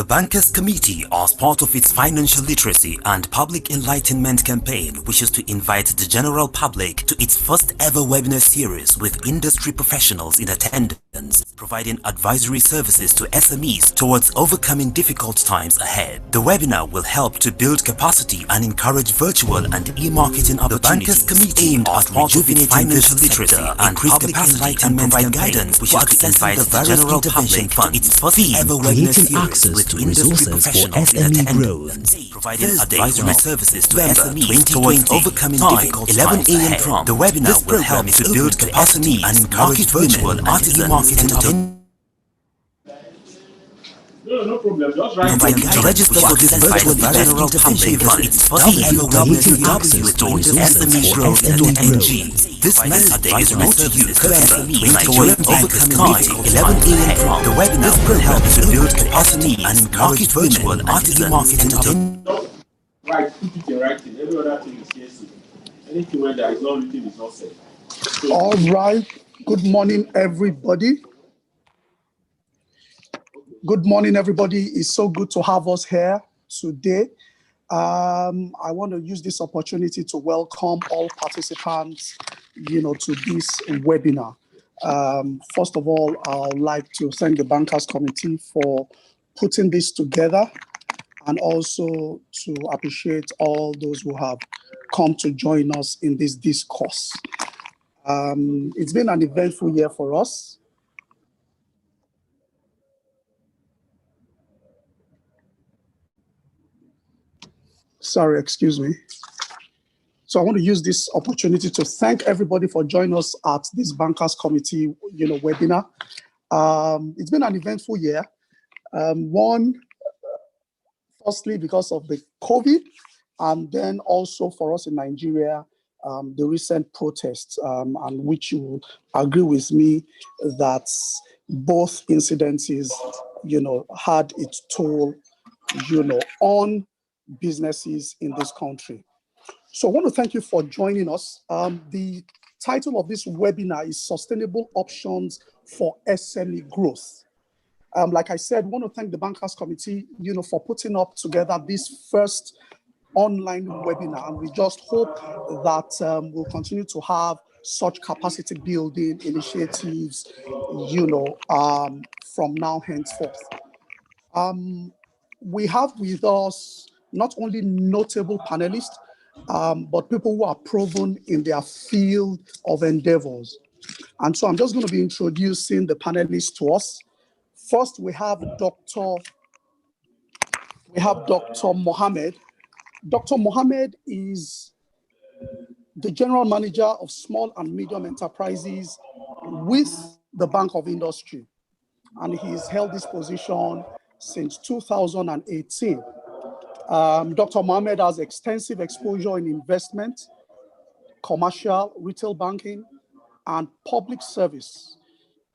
The Bankers Committee, as part of its financial literacy and public enlightenment campaign, wishes to invite the general public to its first ever webinar series with industry professionals in attendance, providing advisory services to SMEs towards overcoming difficult times ahead. The webinar will help to build capacity and encourage virtual and e-marketing opportunities. The Bankers Committee, aimed at rejuvenating financial literacy and public enlightenment and guidance, wishes to invite the general public to its first ever webinar series with industry professionals in attendance, providing advisory services to SMEs towards overcoming difficult 11 a.m. prompt. The webinar will help to build capacity and encourage virtual artisans entertainment. No problem. Just write To register for this virtual general public, it's www.smegrowth.ng. This method is not used for SMEs towards overcoming 11 a.m. prompt. The webinar will help to build capacity and encourage virtual artisans entertainment. Right, put it in writing. Every other thing is yes. Anything where there is not written is not said. So, all right. Good morning, everybody. Good morning, everybody. It's so good to have us here today. I want to use this opportunity to welcome all participants, to this webinar. First of all, I'd like to thank the Bankers Committee for putting this together, and also to appreciate all those who have come to join us in this discourse. It's been an eventful year for us. Sorry, excuse me. So I want to use this opportunity to thank everybody for joining us at this Bankers Committee, webinar. It's been an eventful year. Firstly, because of the COVID, and then also for us in Nigeria, the recent protests, and which you will agree with me that both incidences, had its toll, on businesses in this country. So I want to thank you for joining us. The title of this webinar is Sustainable Options for SME Growth. Like I said, I want to thank the Bankers Committee, for putting up together this first online webinar. And we just hope that we'll continue to have such capacity building initiatives, from now henceforth. We have with us not only notable panelists, but people who are proven in their field of endeavors. And so I'm just going to be introducing the panelists to us. First, we have Dr. Mohammed. Dr. Mohammed is the General Manager of Small and Medium Enterprises with the Bank of Industry. And he's held this position since 2018. Dr. Mohammed has extensive exposure in investment, commercial, retail banking, and public service.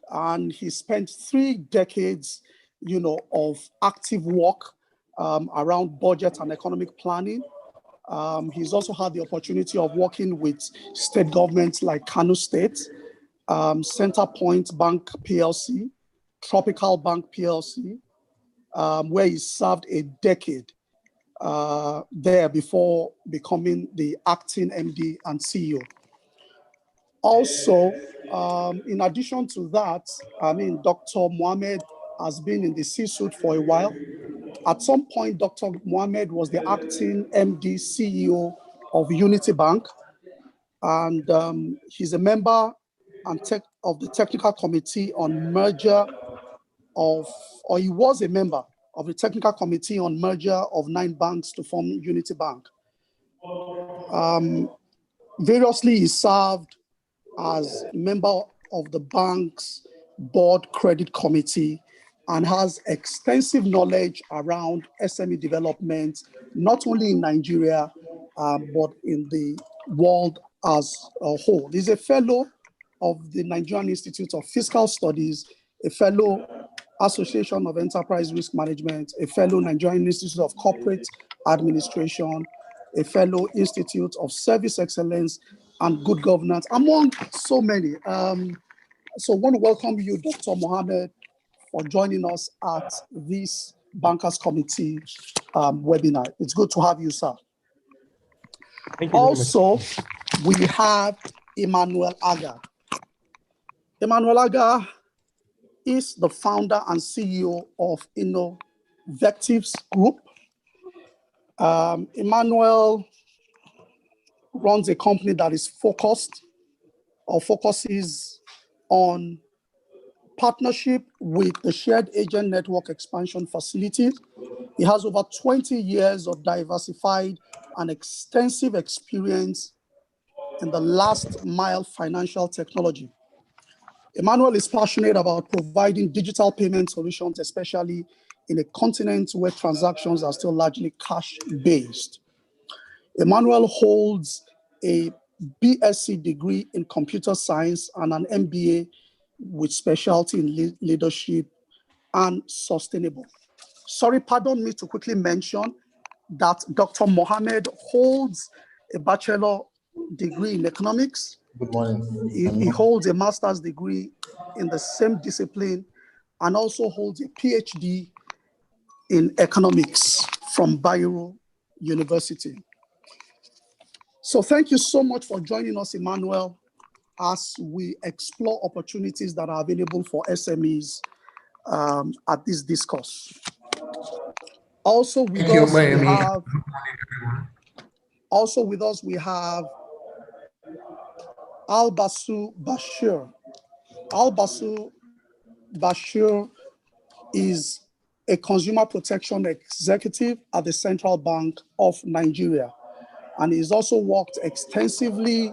And he spent 3 decades, of active work around budget and economic planning. He's also had the opportunity of working with state governments like Kano State, Centerpoint Bank PLC, Tropical Bank PLC, where he served a decade there before becoming the acting MD and CEO. Also, in addition to that, Dr. Mohammed has been in the C-suite for a while. At some point, Dr. Mohammed was the acting MD CEO of Unity Bank, and he's a member of the technical committee on merger or he was a member of the technical committee on merger of 9 banks to form Unity Bank. Variously, he served as member of the bank's board credit committee and has extensive knowledge around SME development, not only in Nigeria, but in the world as a whole. He's a fellow of the Nigerian Institute of Fiscal Studies, a fellow Association of Enterprise Risk Management, a fellow Nigerian Institute of Corporate Administration, a fellow Institute of Service Excellence and Good Governance, among so many. So I want to welcome you, Dr. Mohammed, for joining us at this Bankers Committee webinar. It's good to have you, sir. Thank you Also, we have Emmanuel Aga. Emmanuel Aga is the founder and CEO of Innovectives Group. Emmanuel runs a company that is focuses on partnership with the Shared Agent Network Expansion Facility. He has over 20 years of diversified and extensive experience in the last mile financial technology. Emmanuel is passionate about providing digital payment solutions, especially in a continent where transactions are still largely cash-based. Emmanuel holds a BSc degree in computer science and an MBA with specialty in leadership and sustainable. Sorry, pardon me to quickly mention that Dr. Mohammed holds a bachelor degree in economics. Good morning. He holds a master's degree in the same discipline and also holds a PhD in economics from Bayero University. So thank you so much for joining us, Emmanuel, as we explore opportunities that are available for SMEs at this discourse. Also with us, we have Albasu Bashir. Albasu Bashir is a consumer protection executive at the Central Bank of Nigeria. And he's also worked extensively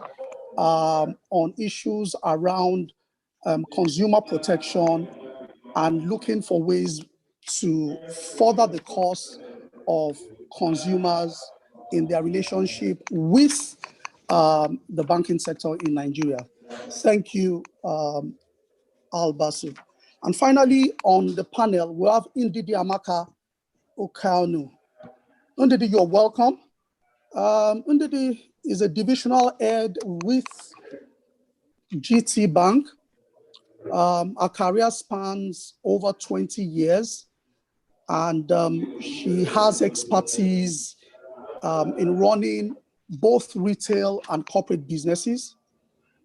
on issues around consumer protection and looking for ways to further the cause of consumers in their relationship with the banking sector in Nigeria. Thank you, Albasu. And finally, on the panel, we have Ndidi Amaka Okanu. Ndidi, you're welcome. Ndidi is a divisional head with GT Bank. Her career spans over 20 years, and she has expertise in running both retail and corporate businesses.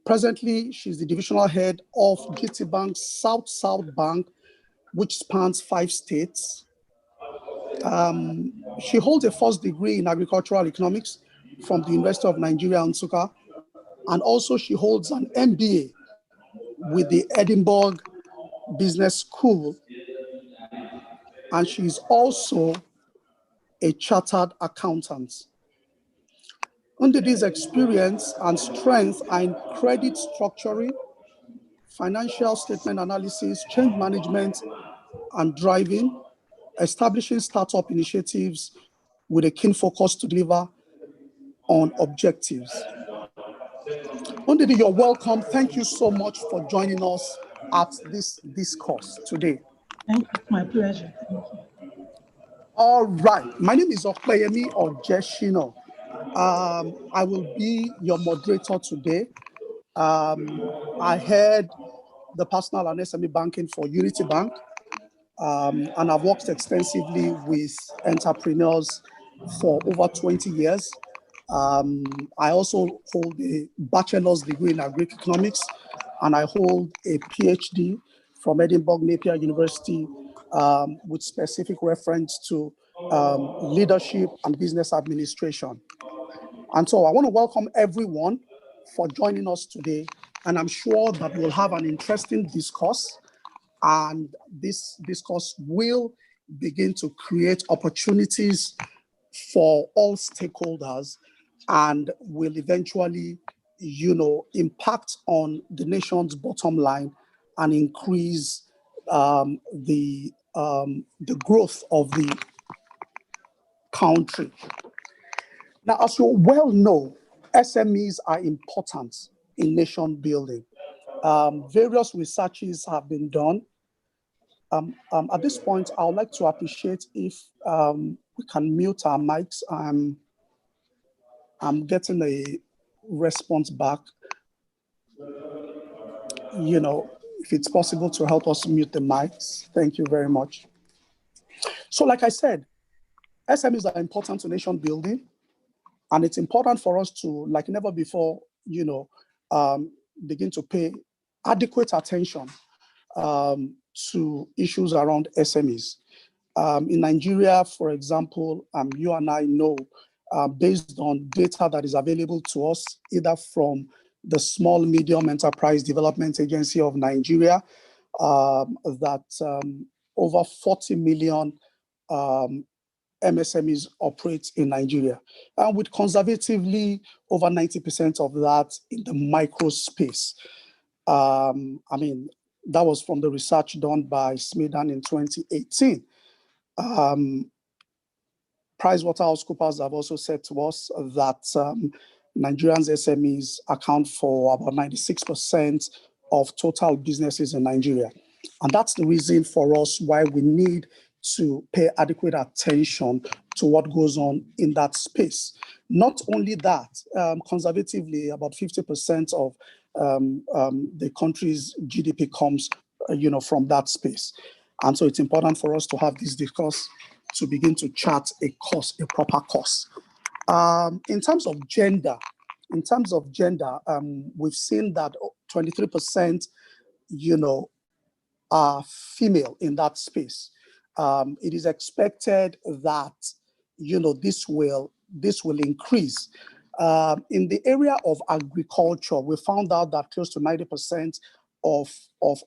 Presently, she's the divisional head of GT Bank's South Bank, which spans 5 states. She holds a first degree in agricultural economics from the University of Nigeria, Nsukka, and also she holds an MBA with the Edinburgh Business School, and she's also a chartered accountant. Under this experience and strength are in credit structuring, financial statement analysis, change management, and driving, establishing startup initiatives with a keen focus to deliver on objectives. Ndidi, you're welcome. Thank you so much for joining us at this discourse today. Thank you. My pleasure. Thank you. All right. My name is Okpeyemi Ojeshino. I will be your moderator today. I head the personal and SME banking for Unity Bank, and I've worked extensively with entrepreneurs for over 20 years. I also hold a bachelor's degree in agric economics, and I hold a PhD from Edinburgh Napier University with specific reference to leadership and business administration. And so I want to welcome everyone for joining us today, and I'm sure that we'll have an interesting discourse, and this discourse will begin to create opportunities for all stakeholders and will eventually, impact on the nation's bottom line and increase the growth of the country. Now, as you well know, SMEs are important in nation building. Various researches have been done. At this point, I would like to appreciate if we can mute our mics. I'm getting a response back. If it's possible to help us mute the mics. Thank you very much. So like I said, SMEs are important to nation building, and it's important for us to, like never before, begin to pay adequate attention to issues around SMEs. In Nigeria, for example, you and I know, based on data that is available to us, either from the Small Medium Enterprise Development Agency of Nigeria, that over 40 million MSMEs operate in Nigeria, and with conservatively over 90% of that in the micro space. That was from the research done by Smedan in 2018. PricewaterhouseCoopers have also said to us that Nigerians SMEs account for about 96% of total businesses in Nigeria. And that's the reason for us why we need to pay adequate attention to what goes on in that space. Not only that, conservatively, about 50% of the country's GDP comes from that space. And so it's important for us to have this discourse to begin to chart a proper course. In terms of gender, we've seen that 23%, are female in that space. It is expected that, this will increase. In the area of agriculture, we found out that close to 90% of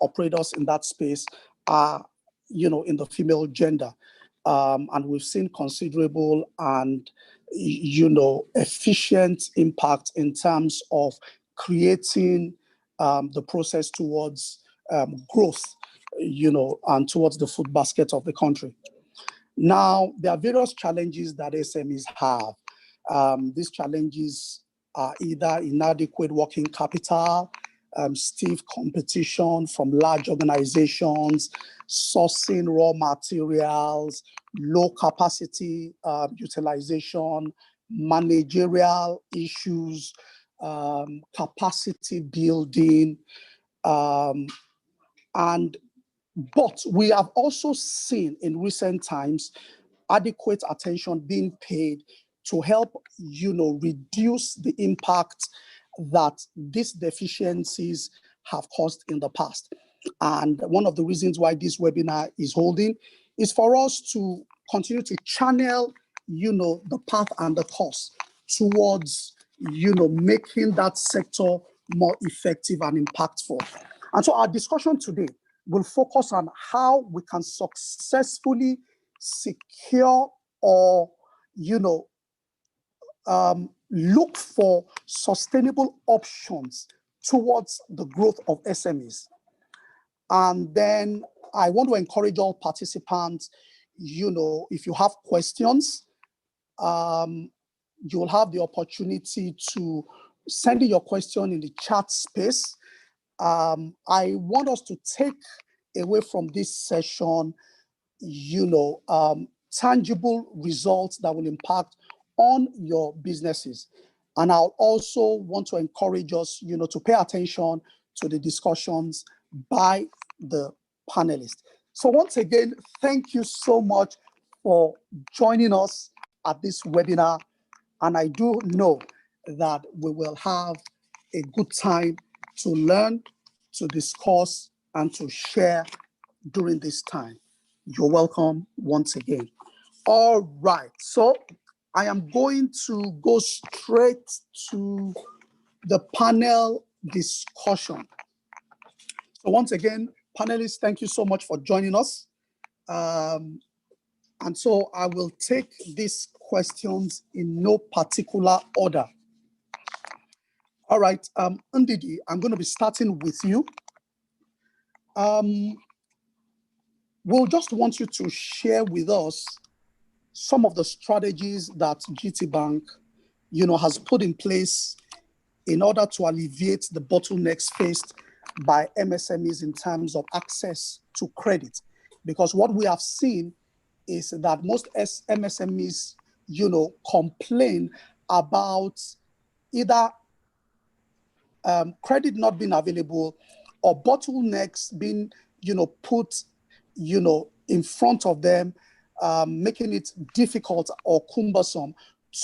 operators in that space are, in the female gender. And we've seen considerable and, efficient impact in terms of creating the process towards growth, and towards the food basket of the country. Now, there are various challenges that SMEs have. These challenges are either inadequate working capital, stiff competition from large organizations, sourcing raw materials, low capacity utilization, managerial issues, capacity building, but we have also seen in recent times adequate attention being paid to help, reduce the impact that these deficiencies have caused in the past. And one of the reasons why this webinar is holding is for us to continue to channel, the path and the course towards, making that sector more effective and impactful. And so our discussion today will focus on how we can successfully secure or, look for sustainable options towards the growth of SMEs. And then I want to encourage all participants, if you have questions, you'll have the opportunity to send in your question in the chat space. I want us to take away from this session, tangible results that will impact on your businesses. And I'll also want to encourage us, to pay attention to the discussions by the panelists. So once again, thank you so much for joining us at this webinar. And I do know that we will have a good time to learn, to discuss, and to share during this time. You're welcome once again. All right, so I am going to go straight to the panel discussion. So once again, panelists, thank you so much for joining us. And so I will take these questions in no particular order. All right, Ndidi, I'm going to be starting with you. We'll just want you to share with us some of the strategies that GT Bank, has put in place in order to alleviate the bottlenecks faced by MSMEs in terms of access to credit. Because what we have seen is that most MSMEs, complain about either credit not being available or bottlenecks being, put, in front of them making it difficult or cumbersome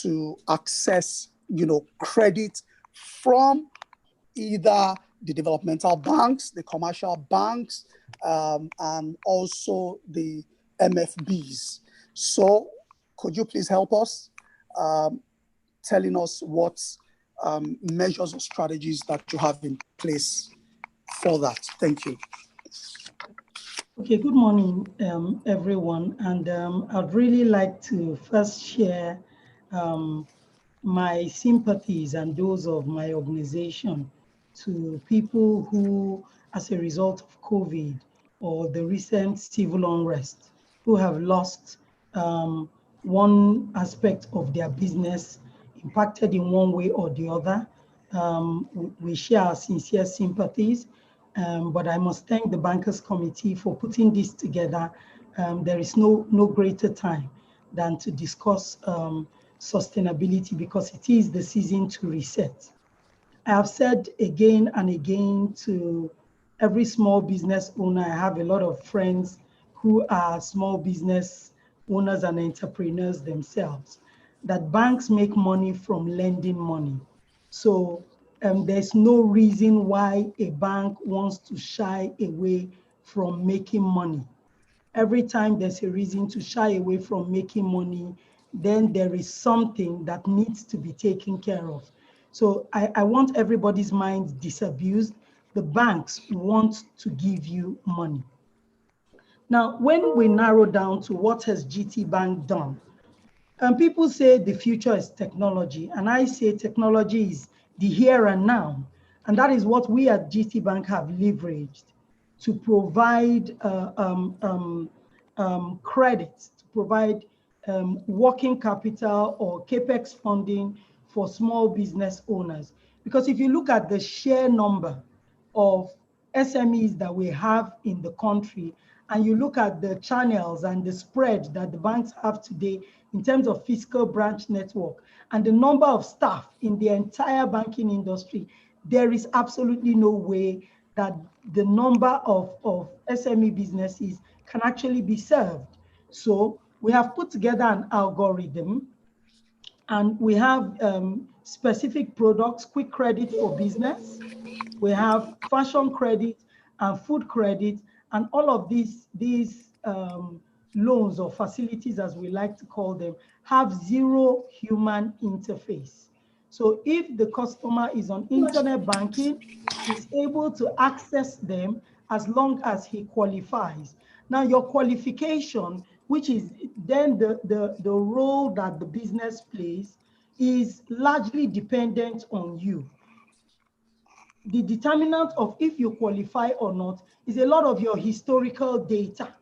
to access, credit from either the developmental banks, the commercial banks, and also the MFBs. So could you please help us telling us what measures or strategies that you have in place for that? Thank you. Okay, good morning, everyone. And I'd really like to first share my sympathies and those of my organization to people who, as a result of COVID or the recent civil unrest, who have lost one aspect of their business, impacted in one way or the other. We share our sincere sympathies, but I must thank the Bankers Committee for putting this together. There is no greater time than to discuss sustainability, because it is the season to reset. I have said again and again to every small business owner, I have a lot of friends who are small business owners and entrepreneurs themselves, that banks make money from lending money. So there's no reason why a bank wants to shy away from making money. Every time there's a reason to shy away from making money, then there is something that needs to be taken care of. So I want everybody's mind disabused. The banks want to give you money. Now, when we narrow down to what has GT Bank done, and people say the future is technology, and I say technology is the here and now. And that is what we at GT Bank have leveraged to provide credit, to provide working capital or capex funding for small business owners. Because if you look at the sheer number of SMEs that we have in the country, and you look at the channels and the spread that the banks have today in terms of physical branch network and the number of staff in the entire banking industry, there is absolutely no way that the number of SME businesses can actually be served. So we have put together an algorithm, and we have specific products: quick credit for business, we have fashion credit and food credit, and all of these loans or facilities, as we like to call them, have zero human interface. So if the customer is on internet banking, he's able to access them as long as he qualifies. Now, your qualification, which is then the role that the business plays, is largely dependent on you. The determinant of if you qualify or not is a lot of your historical data.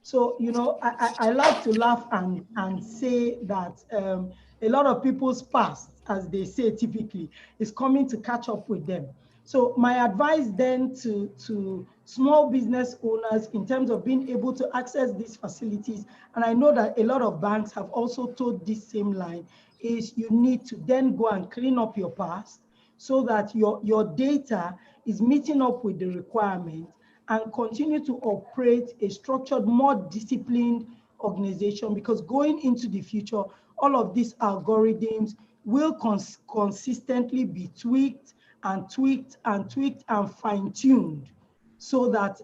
So, I like to laugh and say that a lot of people's past, as they say typically, is coming to catch up with them. So my advice then to small business owners in terms of being able to access these facilities, and I know that a lot of banks have also told this same line, is you need to then go and clean up your past so that your data is meeting up with the requirement, and continue to operate a structured, more disciplined organization, because going into the future, all of these algorithms will consistently be tweaked and tweaked and tweaked and fine-tuned so that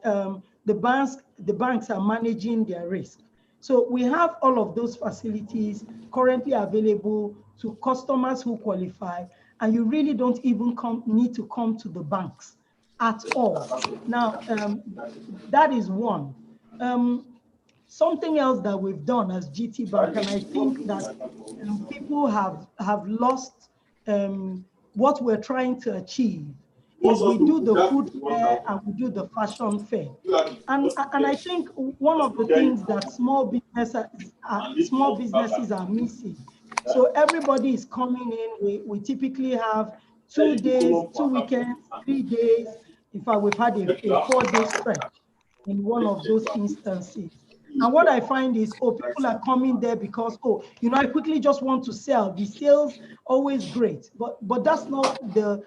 the banks are managing their risk. So we have all of those facilities currently available to customers who qualify, and you really don't even need to come to the banks at all. Now, that is one. Something else that we've done as GT Bank, and I think that people have lost what we're trying to achieve, is we do the food fair and we do the fashion fair. And I think one of the things that small businesses are missing. So everybody is coming in. We typically have 2 days, 2 weekends, 3 days. In fact, we've had a 4-day stretch in one of those instances. And what I find is, people are coming there because, I quickly just want to sell. The sales always great, but that's not the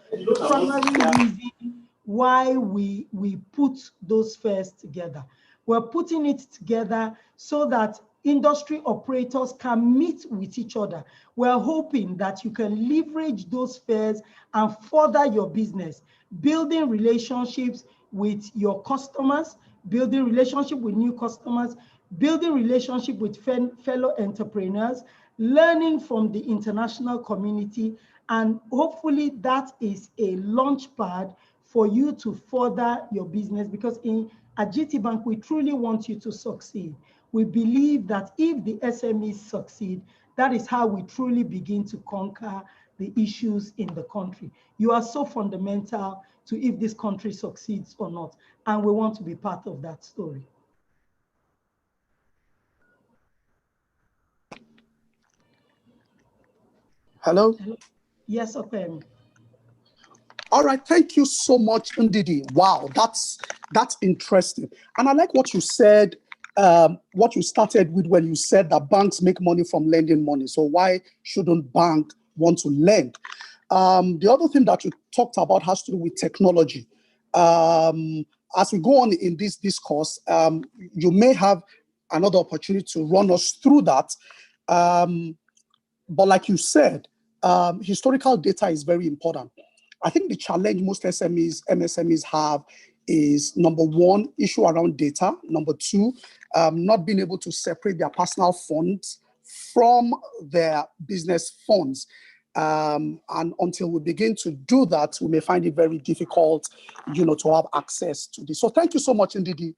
primary reason why we put those fairs together. We're putting it together so that industry operators can meet with each other. We're hoping that you can leverage those fairs and further your business, building relationships with your customers, building relationship with new customers, building relationship with fellow entrepreneurs, learning from the international community, and hopefully that is a launch pad for you to further your business, because at GT Bank, we truly want you to succeed. We believe that if the SMEs succeed, that is how we truly begin to conquer the issues in the country. You are so fundamental to if this country succeeds or not, and we want to be part of that story. Hello? Hello? Yes, okay. All right, thank you so much, Ndidi. Wow, that's interesting. And I like what you said, what you started with when you said that banks make money from lending money. So why shouldn't bank want to lend? The other thing that you talked about has to do with technology. As we go on in this discourse, you may have another opportunity to run us through that. But like you said, historical data is very important. I think the challenge most SMEs, MSMEs have is, number one, issue around data. Number two, not being able to separate their personal funds from their business funds. And until we begin to do that, we may find it very difficult, to have access to this. So thank you so much, Ndidi,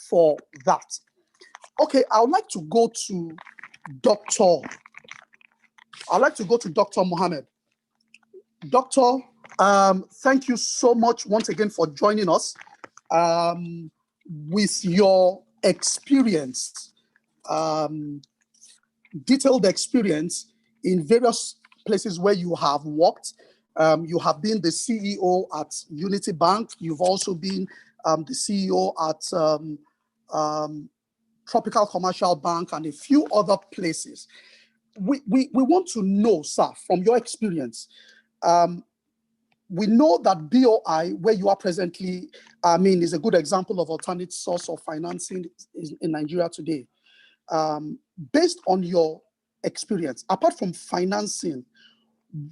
for that. Okay, I would like to go to Dr. Mohammed. Doctor, thank you so much once again for joining us. With your experience, detailed experience in various places where you have worked. You have been the CEO at Unity Bank. You've also been the CEO at Tropical Commercial Bank and a few other places. We want to know, sir, from your experience, we know that BOI, where you are presently, is a good example of alternate source of financing in Nigeria today. Based on your experience, apart from financing,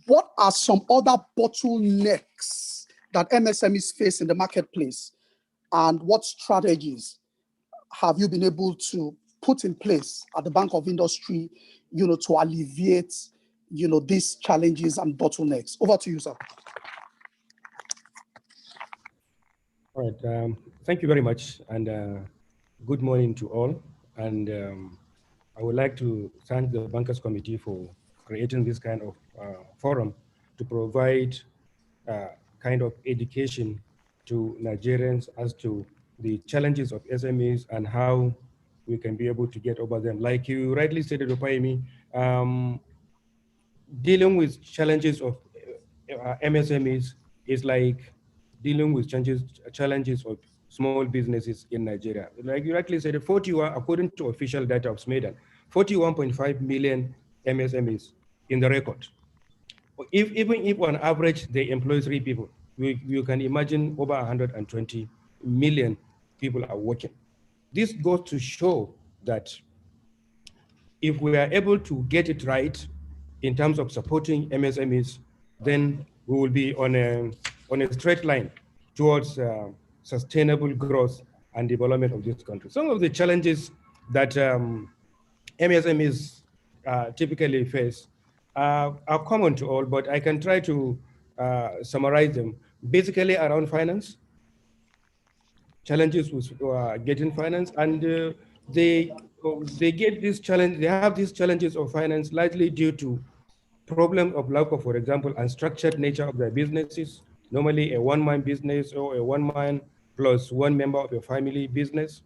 what are some other bottlenecks that MSMEs face in the marketplace? And what strategies have you been able to put in place at the Bank of Industry, to alleviate, these challenges and bottlenecks? Over to you, sir. All right, thank you very much, and good morning to all. And I would like to thank the Bankers Committee for creating this kind of forum to provide kind of education to Nigerians as to the challenges of SMEs and how we can be able to get over them. Like you rightly stated, Opayemi, dealing with challenges of MSMEs is like dealing with challenges of small businesses in Nigeria. Like you rightly said, 41, according to official data of SMEDAN, 41.5 million MSMEs in the record. Even if on average they employ 3 people, you can imagine over 120 million people are working. This goes to show that if we are able to get it right in terms of supporting MSMEs, then we will be on a straight line towards sustainable growth and development of this country. Some of the challenges that MSMEs typically face are common to all, but I can try to summarize them. Basically around finance, challenges with getting finance, and they get this challenge. They have these challenges of finance largely due to problem of lack of, for example, unstructured nature of their businesses. Normally, a one-man business or a one-man plus one member of your family business,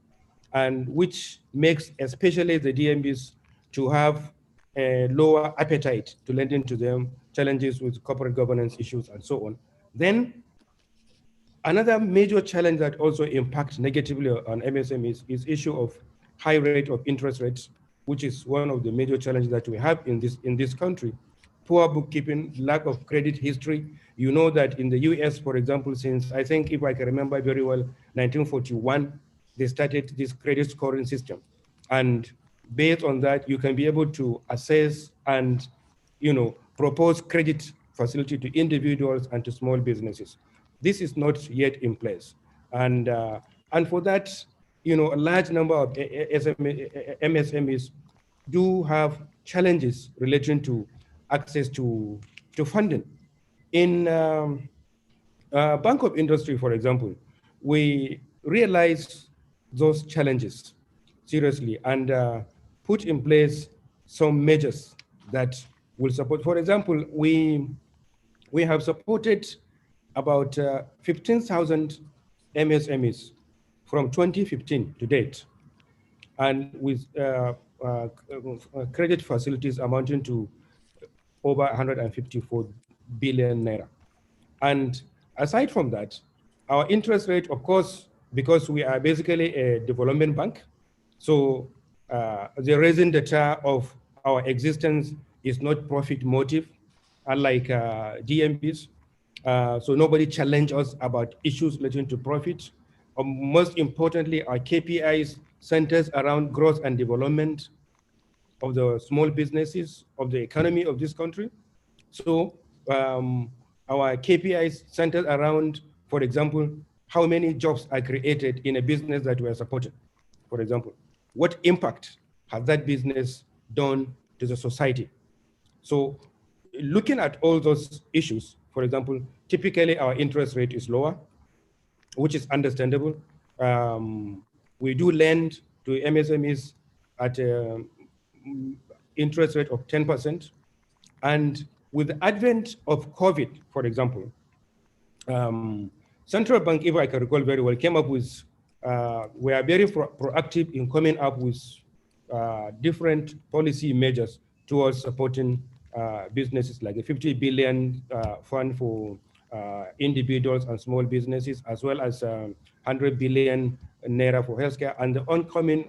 and which makes especially the DMBs to have a lower appetite to lend into them, challenges with corporate governance issues and so on. Then another major challenge that also impacts negatively on MSMEs is issue of high rate of interest rates, which is one of the major challenges that we have in this country. Poor bookkeeping, lack of credit history. You know that in the US, for example, since I think, if I can remember very well, 1941, they started this credit scoring system. And based on that, you can be able to assess and, propose credit facility to individuals and to small businesses. This is not yet in place. And for that, a large number of MSMEs do have challenges relating to access to funding. In Bank of Industry, for example, we realize those challenges seriously and put in place some measures that will support. For example, we have supported about 15,000 MSMEs from 2015 to date, and with credit facilities amounting to over 154 billion naira. And aside from that, our interest rate, of course, because we are basically a development bank, so the raising the tar of our existence is not profit motive, unlike DMBs. So nobody challenge us about issues relating to profit. Most importantly, our KPIs centers around growth and development of the small businesses, of the economy of this country. So our KPIs centered around, for example, how many jobs are created in a business that we are supporting, for example. What impact has that business done to the society? So looking at all those issues, for example, typically our interest rate is lower, which is understandable. We do lend to MSMEs at an interest rate of 10%. And with the advent of COVID, for example, Central Bank, if I can recall very well, came up with, we are very proactive in coming up with different policy measures towards supporting businesses, like a 50 billion fund for individuals and small businesses, as well as 100 billion naira for healthcare, and the upcoming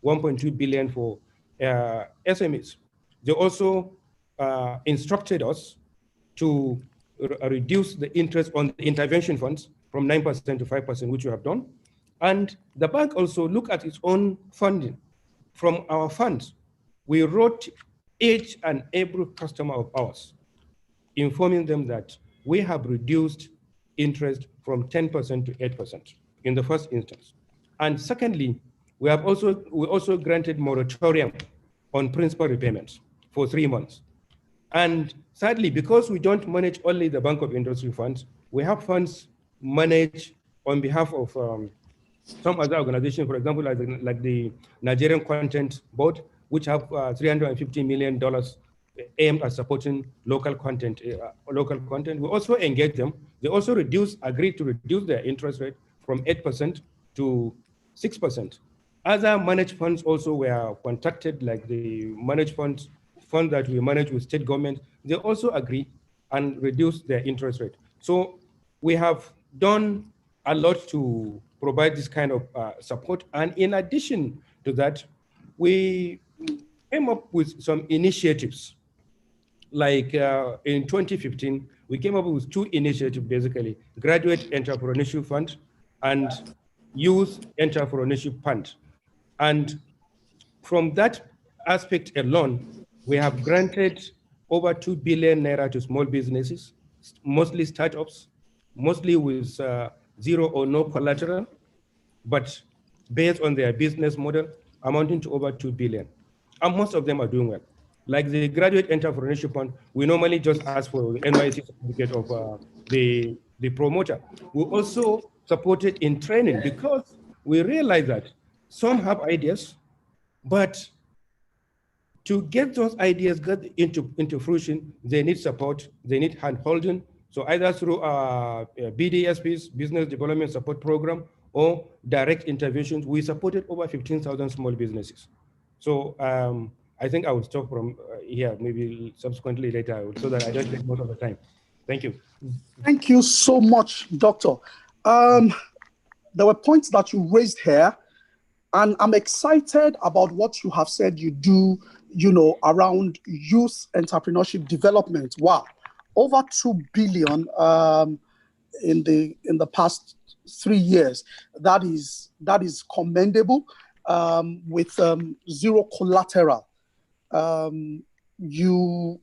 1.2 billion for SMEs. They also instructed us to reduce the interest on the intervention funds from 9% to 5%, which we have done. And the bank also looked at its own funding. From our funds, we wrote each and every customer of ours, informing them that we have reduced interest from 10% to 8% in the first instance. And secondly, we also granted moratorium on principal repayments for 3 months. And sadly, because we don't manage only the Bank of Industry funds, we have funds managed on behalf of some other organizations, for example, like the Nigerian Content Board, which have $350 million aimed at supporting local content. We also engage them. They also agreed to reduce their interest rate from 8% to 6%. Other managed funds also were contacted, like the managed fund that we manage with state government. They also agree and reduce their interest rate. So we have done a lot to provide this kind of support. And in addition to that, we came up with some initiatives. Like in 2015, we came up with 2 initiatives, basically, Graduate Entrepreneurship Fund and Youth Entrepreneurship Fund. And from that aspect alone, we have granted over 2 billion naira to small businesses, mostly startups, mostly with zero or no collateral, but based on their business model, amounting to over 2 billion. And most of them are doing well. Like the Graduate Entrepreneurship Fund, we normally just ask for the NYC certificate of the promoter. We also supported in training because we realize that some have ideas, but to get those ideas into fruition, they need support, they need hand-holding. So either through BDSPs, Business Development Support Program, or direct interventions, we supported over 15,000 small businesses. So I think I will stop from here, maybe subsequently later, so that I don't take most of the time. Thank you. Thank you so much, Doctor. There were points that you raised here, and I'm excited about what you have said you do, around youth entrepreneurship development. Wow, over 2 billion in the past 3 years. That is commendable. with zero collateral. You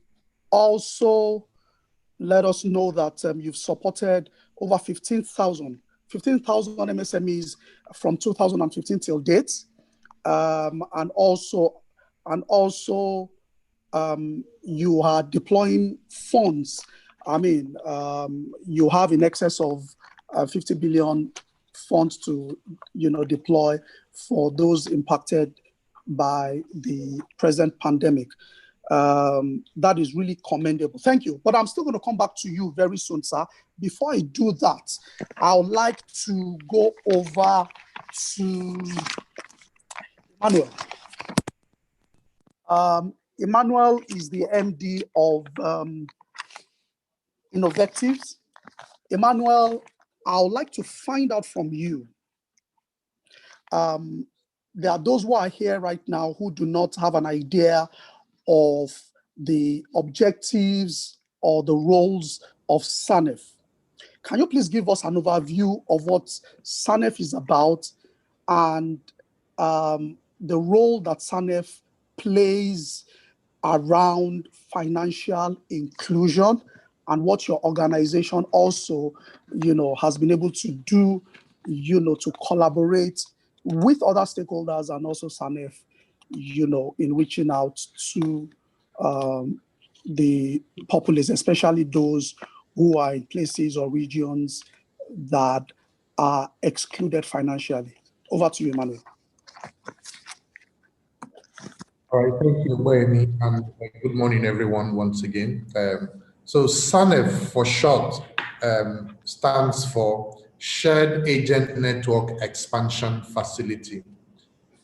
also let us know that you've supported over 15,000 MSMEs from 2015 till date, and also you are deploying funds. I mean, you have in excess of 50 billion funds to deploy for those impacted by the present pandemic. That is really commendable. Thank you. But I'm still going to come back to you very soon, sir. Before I do that, I would like to go over to Emmanuel. Emmanuel is the MD of Innovatives. Emmanuel, I would like to find out from you. There are those who are here right now who do not have an idea of the objectives or the roles of SANEF. Can you please give us an overview of what SANEF is about and the role that SANEF plays around financial inclusion, and what your organization also, has been able to do, to collaborate with other stakeholders and also SANEF, in reaching out to the populace, especially those who are in places or regions that are excluded financially. Over to you, Emmanuel. All right, thank you, Boemi, and good morning, everyone, once again. So SANEF, for short, stands for Shared Agent Network Expansion Facility.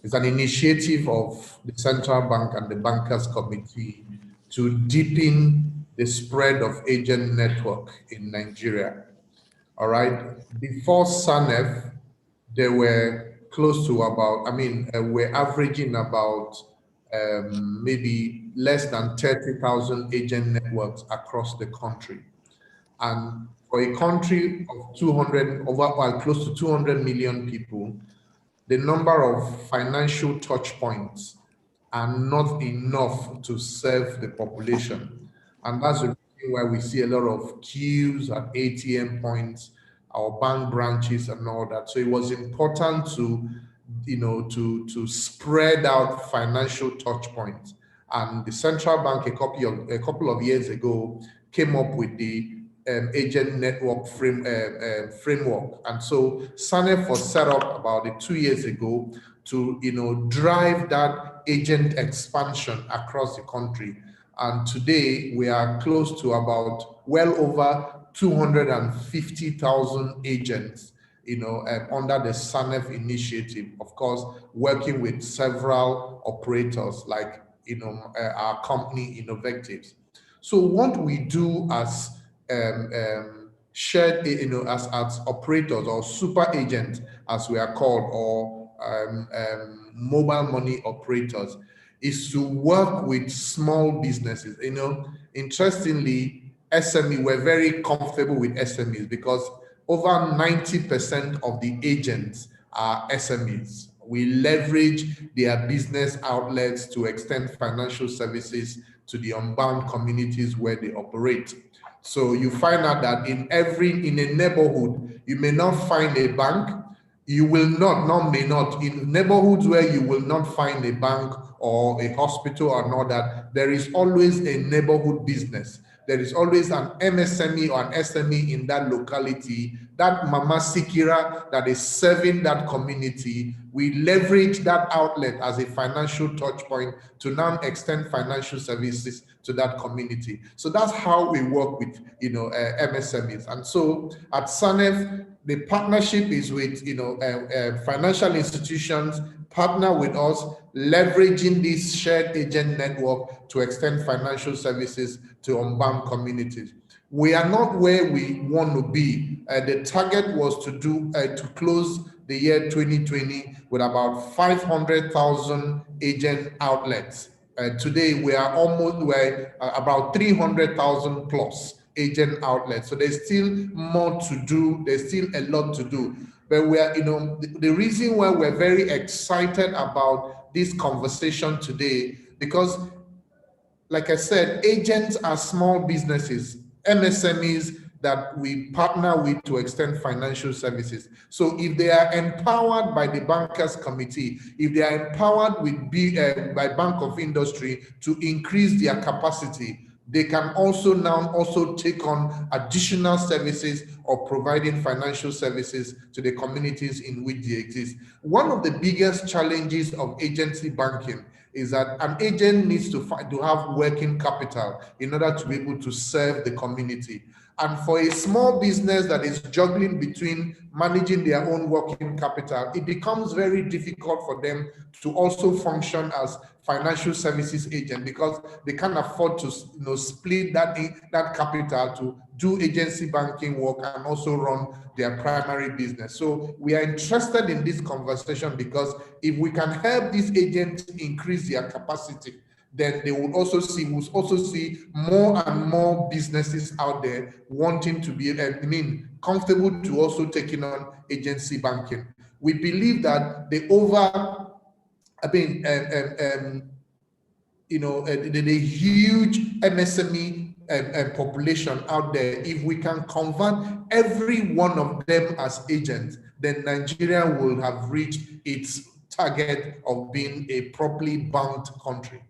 It's an initiative of the Central Bank and the Bankers Committee to deepen the spread of agent network in Nigeria. All right, before SANEF, there were close to about, we're averaging about maybe less than 30,000 agent networks across the country. And for a country of close to 200 million people, the number of financial touch points are not enough to serve the population. And that's the reason why we see a lot of queues at ATM points, our bank branches and all that. So it was important to to spread out financial touch points. And the central bank a couple of years ago came up with the agent network framework. And so SANEF was set up about 2 years ago to drive that agent expansion across the country. And today we are close to about well over 250,000 agents under the SANEF initiative, of course, working with several operators like our company Innovatives. So what we do as shared, as operators or super agents, as we are called, or mobile money operators, is to work with small businesses. Interestingly, SME, we're very comfortable with SMEs because over 90% of the agents are SMEs. We leverage their business outlets to extend financial services to the unbound communities where they operate. So you find out that in a neighborhood, you may not find a bank. You will not in neighborhoods where you will not find a bank or a hospital or not, that there is always a neighborhood business. There is always an MSME or an SME in that locality, that Mama Sikira that is serving that community. We leverage that outlet as a financial touch point to now extend financial services to that community. So that's how we work with MSMEs. And so at SANEF, the partnership is with financial institutions partner with us, leveraging this shared agent network to extend financial services to unbound communities. We are not where we want to be. The target was to close the year 2020 with about 500,000 agent outlets. Today we're about 300,000 plus agent outlets. So there's still more to do. There's still a lot to do. But we are, the reason why we're very excited about this conversation today, because like I said, agents are small businesses, MSMEs that we partner with to extend financial services. So if they are empowered by the bankers committee, if they are empowered by Bank of Industry to increase their capacity, they can also now take on additional services or providing financial services to the communities in which they exist. One of the biggest challenges of agency banking is that an agent needs to have working capital in order to be able to serve the community. And for a small business that is juggling between managing their own working capital, it becomes very difficult for them to also function as financial services agent, because they can't afford to split that capital to do agency banking work and also run their primary business. So we are interested in this conversation because if we can help these agents increase their capacity, then they will also see more and more businesses out there wanting to be, comfortable to also taking on agency banking. We believe that the huge MSME population out there, if we can convert every one of them as agents, then Nigeria will have reached its target of being a properly banked country.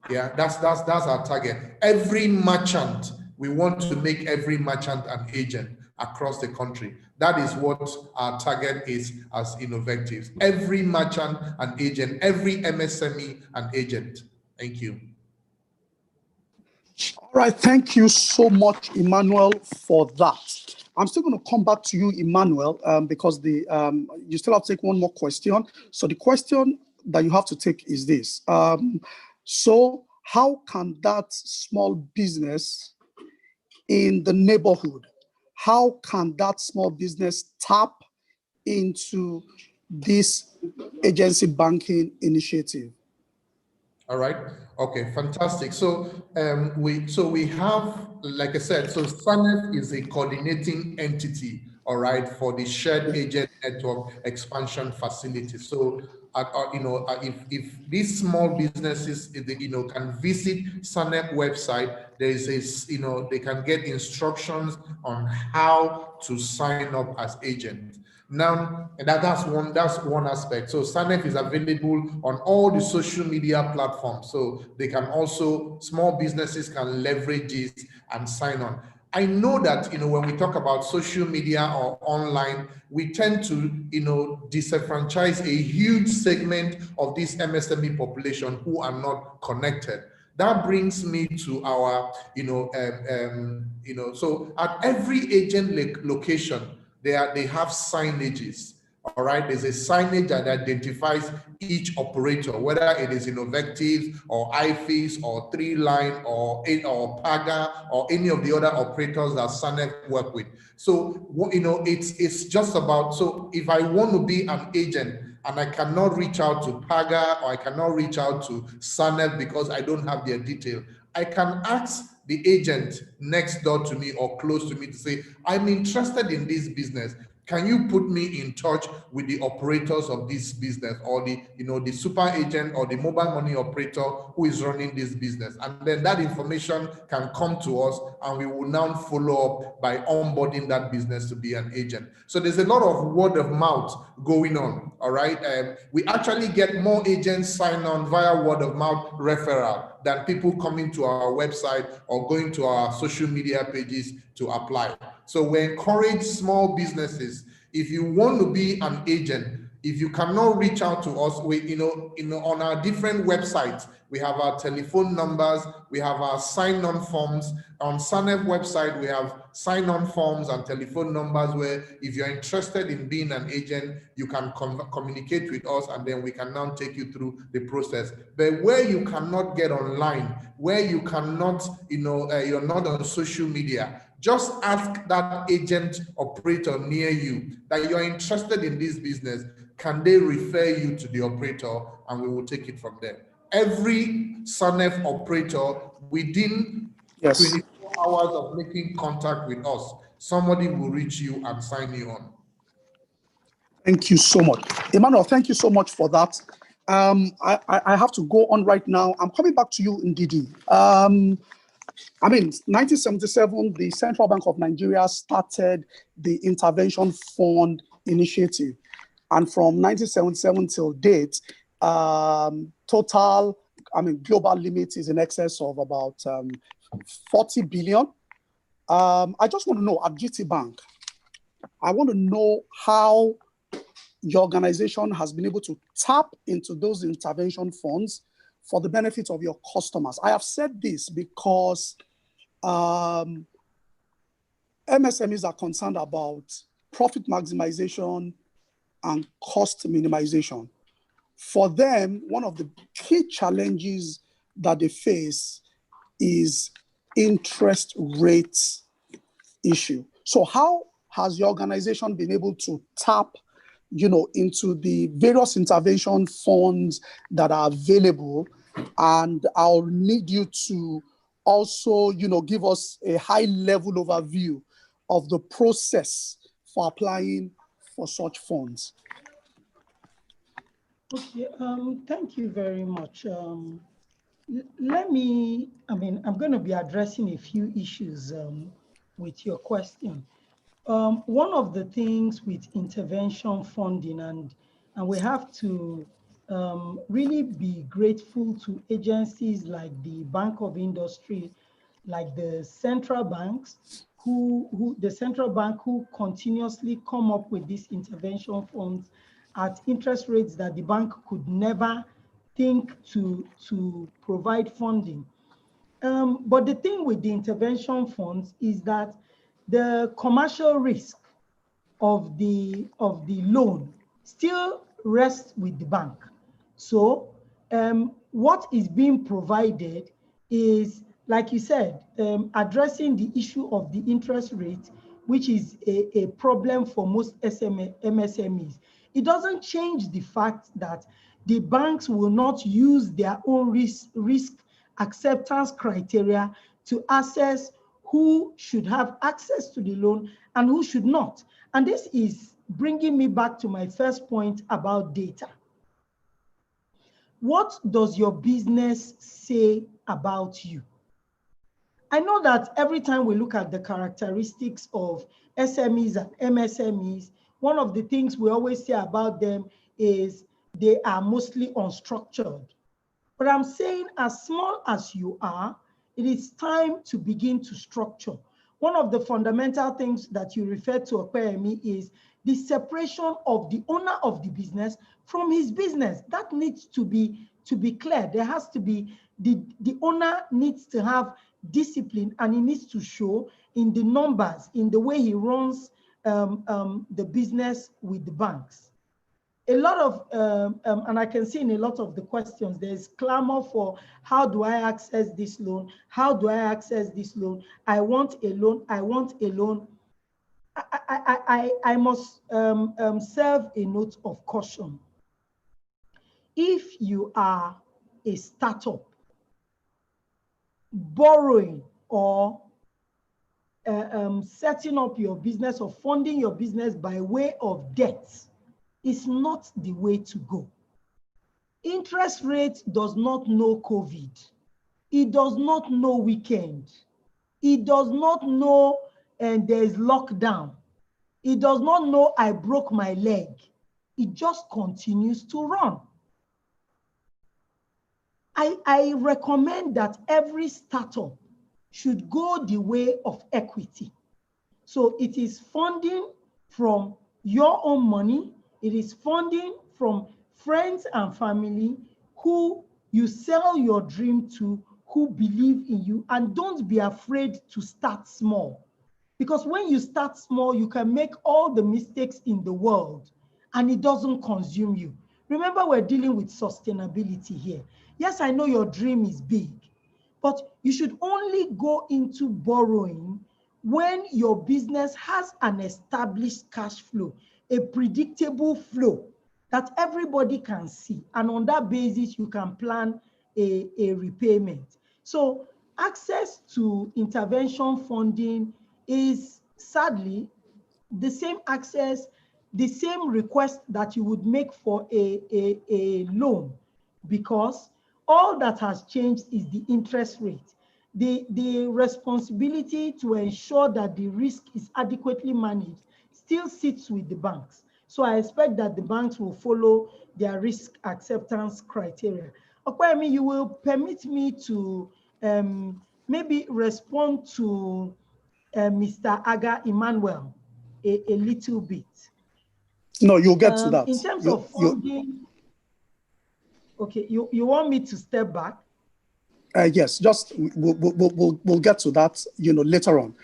Yeah, that's our target. Every merchant, we want to make every merchant an agent across the country. That is what our target is as Innovectives. Every merchant an agent, every MSME an agent. Thank you. All right, thank you so much, Emmanuel, for that. I'm still going to come back to you, Emmanuel, because you still have to take one more question. So the question that you have to take is this. So how can that small business in the neighborhood, how can that small business tap into this agency banking initiative? All right. Okay, fantastic. So we have, like I said, so SANEF is a coordinating entity, all right, for the shared agent network expansion facility. So if these small businesses, can visit SANEF website, there is they can get instructions on how to sign up as agent. Now, that's one aspect. So SANEF is available on all the social media platforms. So they can also, small businesses can leverage it and sign on. I know that, when we talk about social media or online, we tend to, disenfranchise a huge segment of this MSME population who are not connected. That brings me to our, so at every agent location, they have signages. All right, there's a signage that identifies each operator, whether it is Innovectives or IFIS or 3Line or Paga or any of the other operators that SANEF work with. So, it's just about, so if I want to be an agent and I cannot reach out to Paga or I cannot reach out to SANEF because I don't have their detail, I can ask the agent next door to me or close to me to say, I'm interested in this business. Can you put me in touch with the operators of this business, or the super agent or the mobile money operator who is running this business? And then that information can come to us and we will now follow up by onboarding that business to be an agent. So there's a lot of word of mouth going on, all right? We actually get more agents sign on via word of mouth referral than people coming to our website or going to our social media pages to apply. So we encourage small businesses. If you want to be an agent, if you cannot reach out to us, we, on our different websites, we have our telephone numbers, we have our sign-on forms. On SANEF website, we have sign-on forms and telephone numbers where if you're interested in being an agent, you can communicate with us and then we can now take you through the process. But where you cannot get online, where you cannot, you're not on social media, just ask that agent operator near you that you're interested in this business. Can they refer you to the operator, and we will take it from there. Every SANEF operator, within 24 hours of making contact with us, somebody will reach you and sign you on. Thank you so much. Emmanuel, thank you so much for that. I have to go on right now. I'm coming back to you, Ndidi. 1977, the Central Bank of Nigeria started the Intervention Fund Initiative. And from 1977 till date, total, global limit is in excess of about 40 billion. I just want to know, at GT Bank, I want to know how your organization has been able to tap into those intervention funds for the benefit of your customers. I have said this because MSMEs are concerned about profit maximization and cost minimization. For them, one of the key challenges that they face is interest rates issue. So how has your organization been able to tap into the various intervention funds that are available? And I'll need you to also, give us a high-level overview of the process for applying for such funds. Okay, thank you very much. I'm going to be addressing a few issues with your question. One of the things with intervention funding, and we have to really be grateful to agencies like the Bank of Industry, like the central banks, who continuously come up with these intervention funds at interest rates that the bank could never think to provide funding. But the thing with the intervention funds is that the commercial risk of the loan still rests with the bank. So what is being provided is, like you said, addressing the issue of the interest rate, which is a problem for most MSMEs. It doesn't change the fact that the banks will not use their own risk acceptance criteria to assess who should have access to the loan and who should not. And this is bringing me back to my first point about data. What does your business say about you? I know that every time we look at the characteristics of SMEs and MSMEs, one of the things we always say about them is they are mostly unstructured. But I'm saying, as small as you are, it is time to begin to structure. One of the fundamental things that you referred to, Opeyemi, is the separation of the owner of the business from his business. That needs to be clear. There has to be, the owner needs to have discipline, and he needs to show in the numbers, in the way he runs the business with the banks. A lot of, and I can see in a lot of the questions, there's clamor for, how do I access this loan? How do I access this loan? I want a loan, I want a loan. I must serve a note of caution. If you are a startup, borrowing or setting up your business or funding your business by way of debt is not the way to go. Interest rate does not know COVID. It does not know weekend. It does not know there's lockdown. It does not know I broke my leg. It just continues to run. I recommend that every startup should go the way of equity. So it is funding from your own money. It is funding from friends and family who you sell your dream to, who believe in you, and don't be afraid to start small. Because when you start small, you can make all the mistakes in the world and it doesn't consume you. Remember, we're dealing with sustainability here. Yes, I know your dream is big, but you should only go into borrowing when your business has an established cash flow, a predictable flow that everybody can see. And on that basis, you can plan a repayment. So access to intervention funding is sadly the same access the same request that you would make for a loan, because all that has changed is the interest rate. The responsibility to ensure that the risk is adequately managed still sits with the banks. So I expect that the banks will follow their risk acceptance criteria. Okwayemi, you will permit me to maybe respond to Mr. Aga Emmanuel a little bit. No, you'll get to that. In terms of funding, okay, you want me to step back? Yes, just we'll get to that, later on,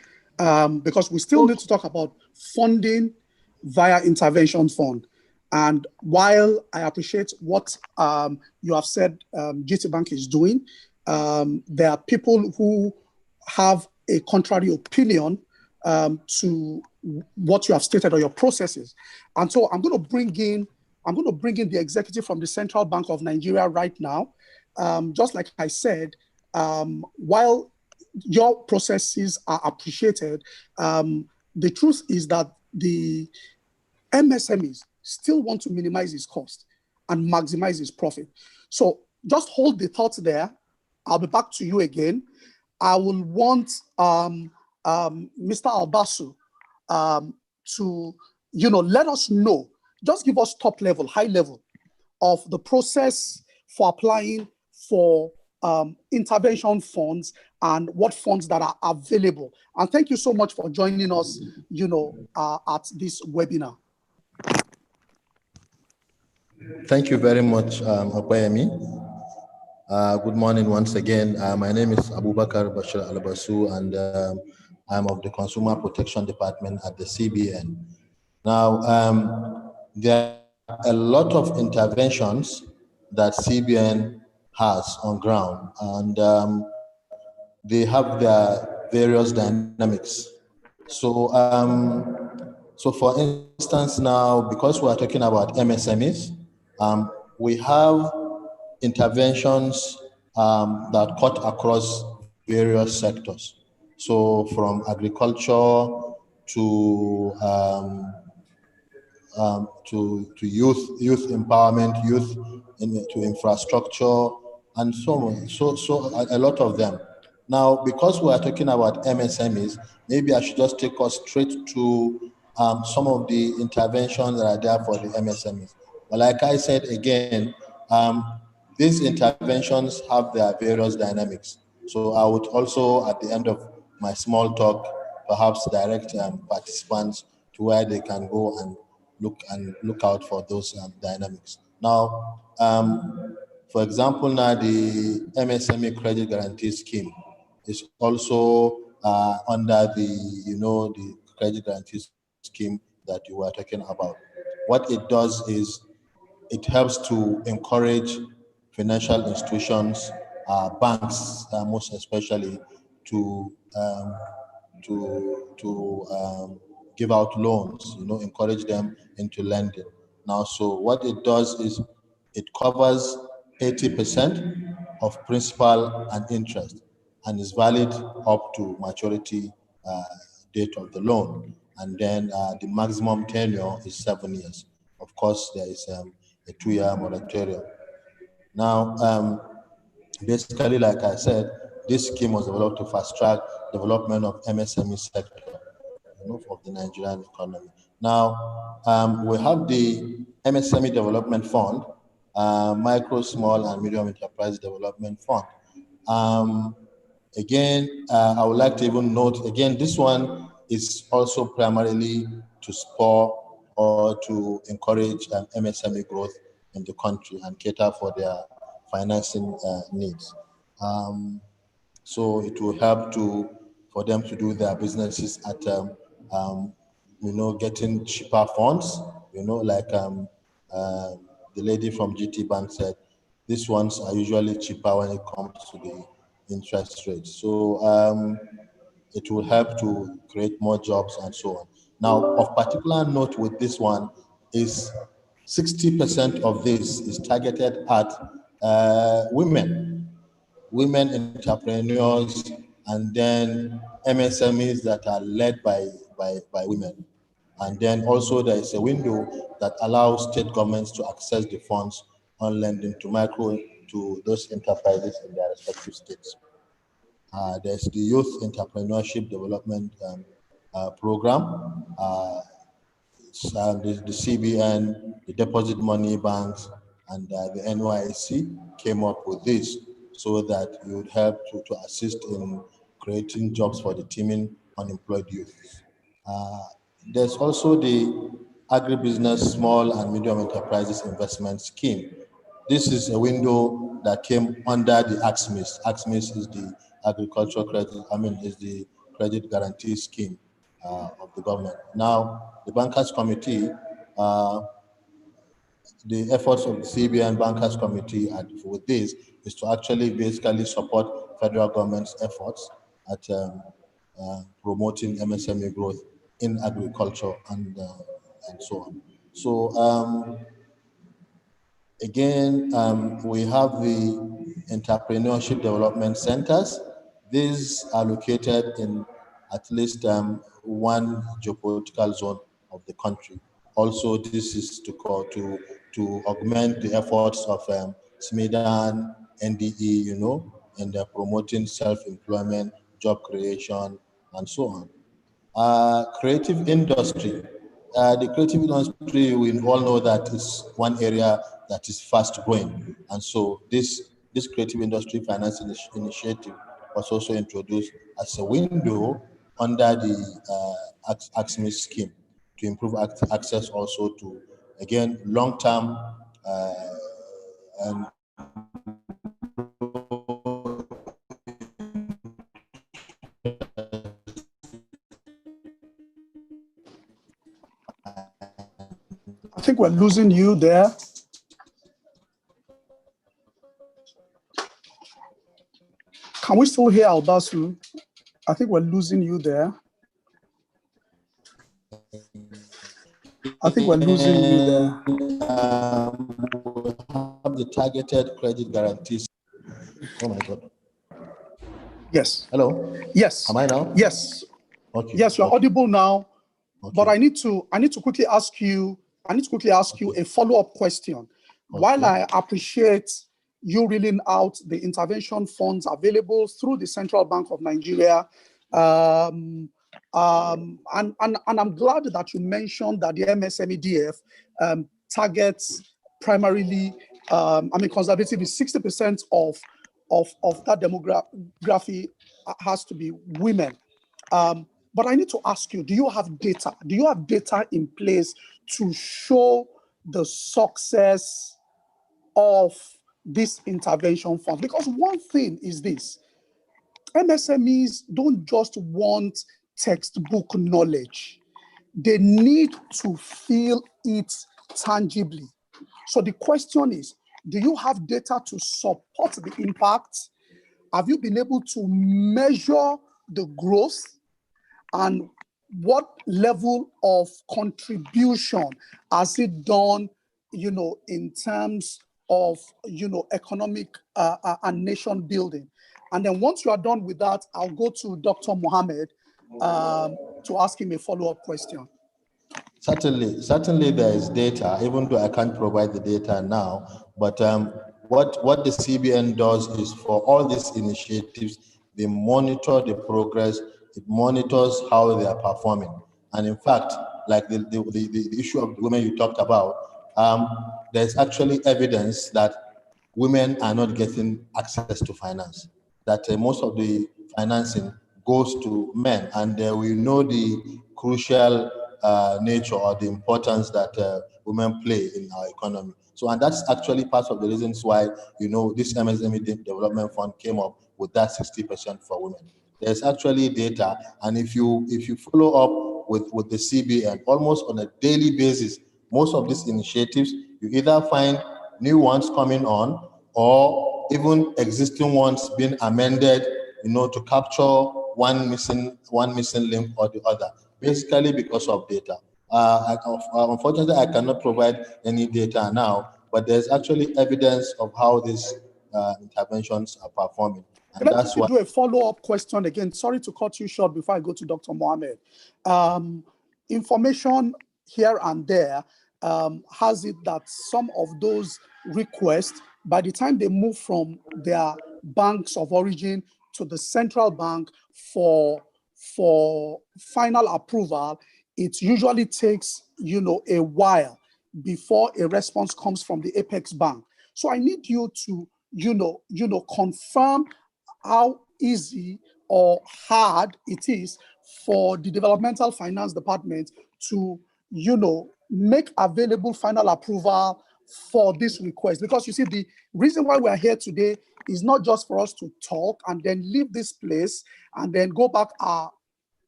because we still need to talk about funding via intervention fund. And while I appreciate what you have said GT Bank is doing, there are people who have a contrary opinion to what you have stated or your processes. And so I'm going to bring in the executive from the Central Bank of Nigeria right now. Just like I said, while your processes are appreciated, the truth is that the MSMEs still want to minimize its cost and maximize its profit. So just hold the thoughts there. I'll be back to you again. I will want Mr. Albasu to, let us know, just give us top level, high level of the process for applying for intervention funds and what funds that are available. And thank you so much for joining us, at this webinar. Thank you very much, Okwayemi. Good morning once again. My name is Abubakar Bashir Alabasu, and I'm of the Consumer Protection Department at the CBN. Now, there are a lot of interventions that CBN has on ground, and they have their various dynamics. So, so for instance, now, because we are talking about MSMEs, we have interventions that cut across various sectors. So from agriculture to youth empowerment, to infrastructure, and so on. So a lot of them. Now, because we are talking about MSMEs, maybe I should just take us straight to some of the interventions that are there for the MSMEs. But like I said again, these interventions have their various dynamics. So I would also, at the end of my small talk, perhaps direct participants to where they can go and look out for those dynamics. Now, for example, now the MSME Credit Guarantee Scheme is also under the Credit Guarantee Scheme that you were talking about. What it does is it helps to encourage financial institutions, banks, most especially, to give out loans, encourage them into lending. Now, so what it does is it covers 80% of principal and interest, and is valid up to maturity date of the loan. And then the maximum tenure is 7 years. Of course, there is a 2-year moratorium. Now, basically, like I said, this scheme was developed to fast-track development of MSME sector of the Nigerian economy. Now, we have the MSME Development Fund, Micro, Small, and Medium Enterprise Development Fund. Again, I would like to even note, again, this one is also primarily to spur or to encourage MSME growth in the country and cater for their financing needs. So it will help for them to do their businesses at getting cheaper funds. Like the lady from GT Bank said, these ones are usually cheaper when it comes to the interest rate. So it will help to create more jobs and so on. Now, of particular note with this one is 60% of this is targeted at women entrepreneurs, and then MSMEs that are led by women. And then also there is a window that allows state governments to access the funds on lending to those enterprises in their respective states. There's the Youth Entrepreneurship Development Program. The CBN, the deposit money banks, and the NYSC came up with this so that it would help to assist in creating jobs for the teeming unemployed youth. There's also the Agribusiness Small and Medium Enterprises Investment Scheme. This is a window that came under the AXMIS. AXMIS is the agricultural credit, is the credit guarantee scheme of the government. Now, the Bankers Committee, the efforts of the CBN Bankers Committee with this is to actually basically support federal government's efforts at promoting MSME growth in agriculture and so on. So again, we have the entrepreneurship development centers. These are located in at least one geopolitical zone of the country. Also, this is to augment the efforts of SMEDAN, NDE, and promoting self-employment, job creation, and so on. Creative industry. The creative industry, we all know that is one area that is fast growing. And so this creative industry finance initiative was also introduced as a window under the AXMIS scheme to improve access also to, again, long-term and I think we're losing you there. Can we still hear Albasu? I think we're losing you there. I think we're losing you there. Have the targeted credit guarantees. Oh my God. Yes. Hello. Yes. Am I now? Yes. Okay. Yes, you're audible now. Okay. But I need to quickly ask you. A follow-up question. Okay. While I appreciate you reeling out the intervention funds available through the Central Bank of Nigeria, and I'm glad that you mentioned that the MSMEDF targets primarily, conservatively 60% of that demography has to be women. But I need to ask you, do you have data? Do you have data in place to show the success of this intervention fund? Because one thing is this, MSMEs don't just want textbook knowledge. They need to feel it tangibly. So the question is, do you have data to support the impact? Have you been able to measure the growth? And what level of contribution has it done, in terms of, economic and nation building? And then once you are done with that, I'll go to Dr. Mohammed to ask him a follow-up question. Certainly there is data, even though I can't provide the data now. But what the CBN does is for all these initiatives, they monitor the progress. It monitors how they are performing. And in fact, like the issue of women you talked about, there's actually evidence that women are not getting access to finance, that most of the financing goes to men, and we know the crucial nature or the importance that women play in our economy. So, and that's actually part of the reasons why, this MSME Development Fund came up with that 60% for women. There's actually data, and if you follow up with the CBN almost on a daily basis, most of these initiatives, you either find new ones coming on or even existing ones being amended, to capture one missing link or the other, basically because of data. Unfortunately, I cannot provide any data now, but there's actually evidence of how these interventions are performing. And let me do a follow-up question again. Sorry to cut you short before I go to Dr. Mohammed. information here and there has it that some of those requests, by the time they move from their banks of origin to the central bank for final approval, it usually takes, a while before a response comes from the Apex Bank. So I need you to, confirm how easy or hard it is for the developmental finance department to, make available final approval for this request. Because you see, the reason why we're here today is not just for us to talk and then leave this place and then go back our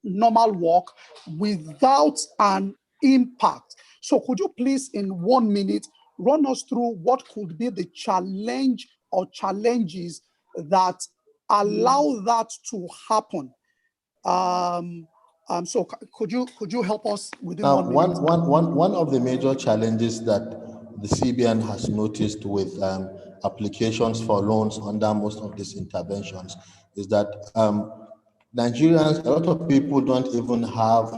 normal work without an impact. So could you please, in 1 minute, run us through what could be the challenge or challenges that allow that to happen? So could you help us within 1 minute? One of the major challenges that the CBN has noticed with applications for loans under most of these interventions is that Nigerians, a lot of people don't even have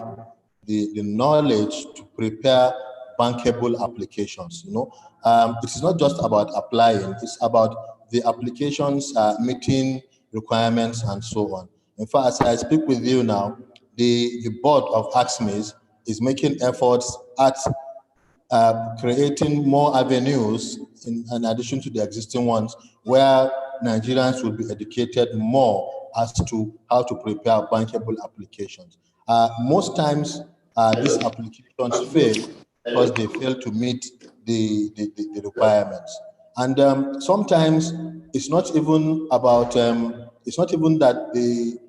the knowledge to prepare bankable applications. It is not just about applying; it's about the applications meeting requirements and so on. In fact, as I speak with you now, the board of AXMEs is making efforts at creating more avenues in addition to the existing ones where Nigerians will be educated more as to how to prepare bankable applications. Most times, these applications fail because they fail to meet the requirements. And sometimes it's not even about, it's not even that the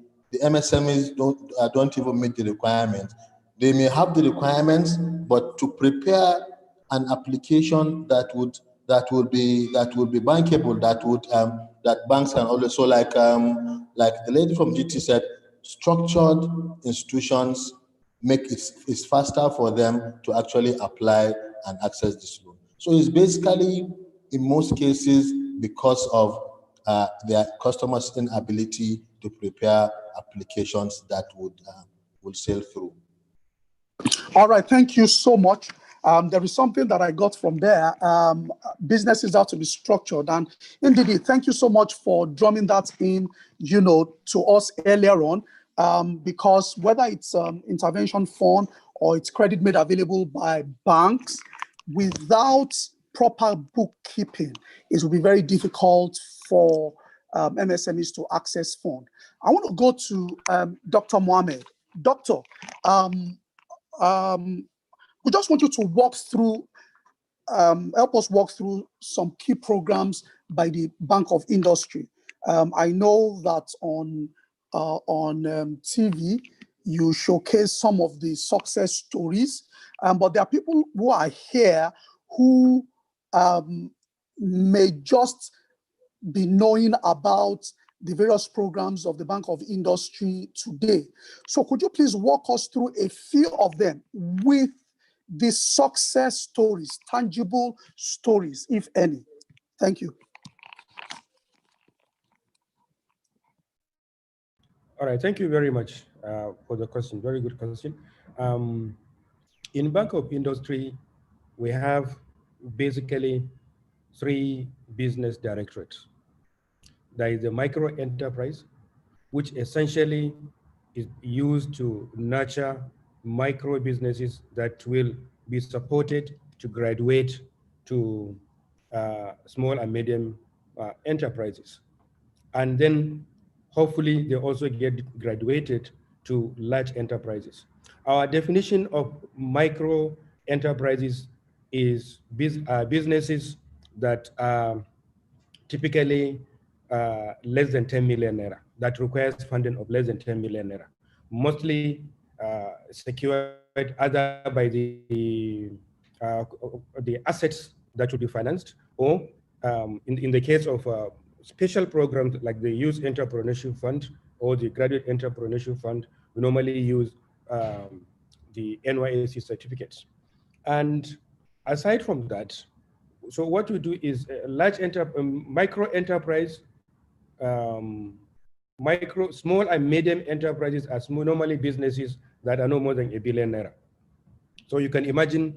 MSMEs don't even meet the requirements. They may have the requirements, but to prepare an application that would be bankable, that banks can also, like the lady from GT said, structured institutions make it's faster for them to actually apply and access this loan. So it's basically, in most cases, because of their customers' inability to prepare applications that would sail through. All right, thank you so much. There is something that I got from there. Businesses have to be structured. And indeed, thank you so much for drumming that in, to us earlier on, because whether it's intervention fund or it's credit made available by banks, without proper bookkeeping, it will be very difficult for MSMEs to access fund. I want to go to Dr. Mohammed. Doctor, we just want you to walk through, help us walk through some key programs by the Bank of Industry. I know that on TV, you showcase some of the success stories, but there are people who are here who may just be knowing about the various programs of the Bank of Industry today. So could you please walk us through a few of them with the success stories, tangible stories, if any? Thank you. All right, thank you very much for the question. Very good question. In Bank of Industry, we have basically 3 business directorates. There is the micro enterprise, which essentially is used to nurture micro businesses that will be supported to graduate to small and medium enterprises. And then hopefully they also get graduated to large enterprises. Our definition of micro enterprises is businesses that are typically less than 10 million naira, that requires funding of less than 10 million naira, mostly secured either by the assets that should be financed, or in the case of special programs like the Youth Entrepreneurship Fund or the Graduate Entrepreneurship Fund, we normally use the NYSE certificates. And aside from that, so what we do is micro enterprise, small and medium enterprises are normally businesses that are no more than 1 billion naira. So you can imagine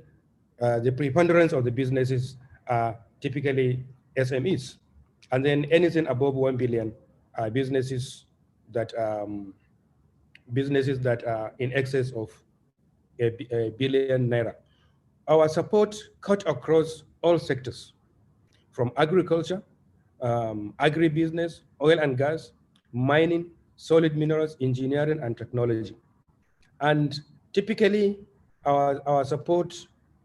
the preponderance of the businesses are typically SMEs. And then anything above 1 billion are businesses that are in excess of a billion naira. Our support cut across all sectors, from agriculture, agribusiness, oil and gas, mining, solid minerals, engineering, and technology. And typically, our support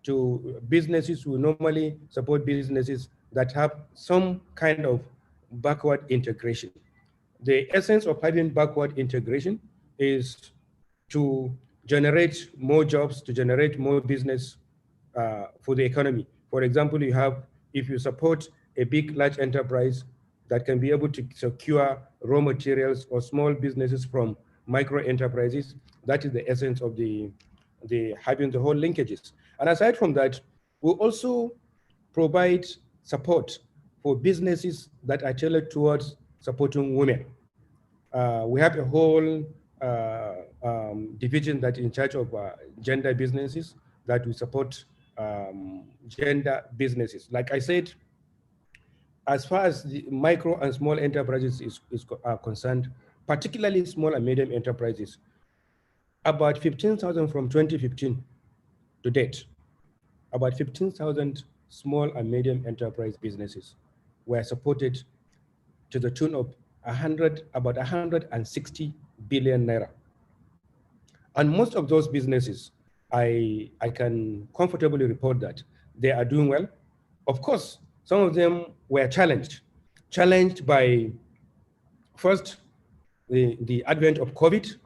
to businesses, we normally support businesses that have some kind of backward integration. The essence of having backward integration is to generate more jobs, to generate more business for the economy. For example, if you support a big, large enterprise that can be able to secure raw materials or small businesses from micro enterprises, that is the essence of the having the whole linkages. And aside from that, we also provide support for businesses that are tailored towards supporting women. We have a whole division that is in charge of gender businesses that we support gender businesses. Like I said, as far as the micro and small enterprises are concerned, particularly small and medium enterprises, about 15,000 from 2015 to date, about 15,000 small and medium enterprise businesses were supported to the tune of about 160 billion naira. And most of those businesses, I can comfortably report that they are doing well. Of course, some of them were challenged by first the advent of COVID,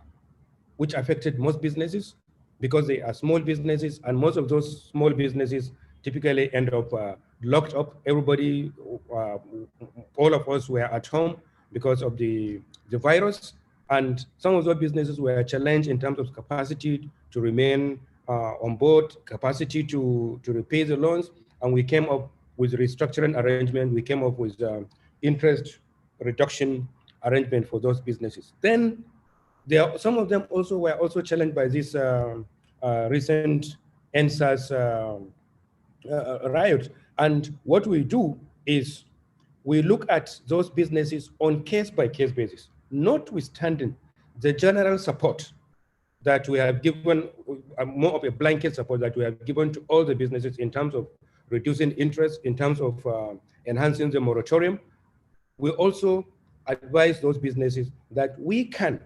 which affected most businesses because they are small businesses, and most of those small businesses typically end up locked up. Everybody, all of us were at home because of the virus, and some of those businesses were challenged in terms of capacity to remain on board, capacity to repay the loans, and we came up with restructuring arrangement. We came up with interest reduction arrangement for those businesses. Then some of them also were also challenged by this recent NSAS riot. And what we do is we look at those businesses on case-by-case basis, notwithstanding the general support that we have given, more of a blanket support that we have given to all the businesses in terms of reducing interest, in terms of enhancing the moratorium. We also advise those businesses that we can,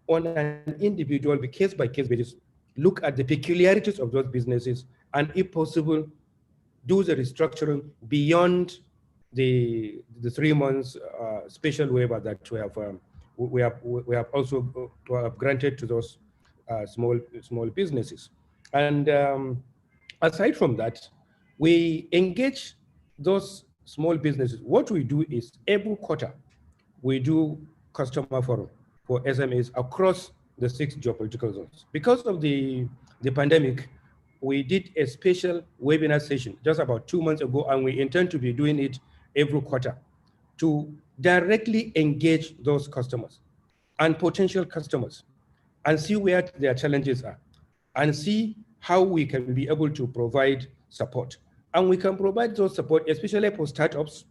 on an individual case-by-case basis, look at the peculiarities of those businesses, and if possible, do the restructuring beyond the 3 months special waiver that we have also granted to those small businesses. And aside from that, we engage those small businesses. What we do is every quarter, we do customer forum for SMEs across the 6 geopolitical zones. Because of the pandemic, we did a special webinar session just about 2 months ago, and we intend to be doing it every quarter to directly engage those customers and potential customers and see where their challenges are and see how we can be able to provide support. And we can provide those support, especially for startups,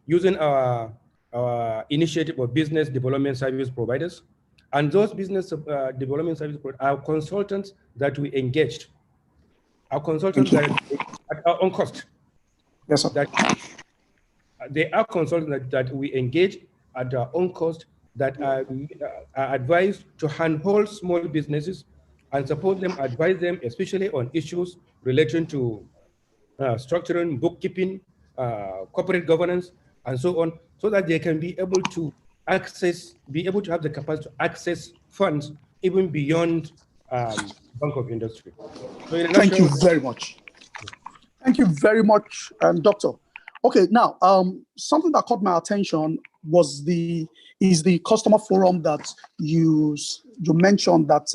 using our initiative of business development service providers. And those business development service providers are consultants that we engaged, our consultants that at our own cost. Yes, sir. That they are consultants that we engage at our own cost, that are advised to handhold small businesses and support them, advise them, especially on issues relating to structuring, bookkeeping, corporate governance, and so on, so that they can be able to have the capacity to access funds even beyond Bank of Industry. So thank you very much. Thank you very much, Doctor. Okay, now something that caught my attention was the customer forum that you mentioned that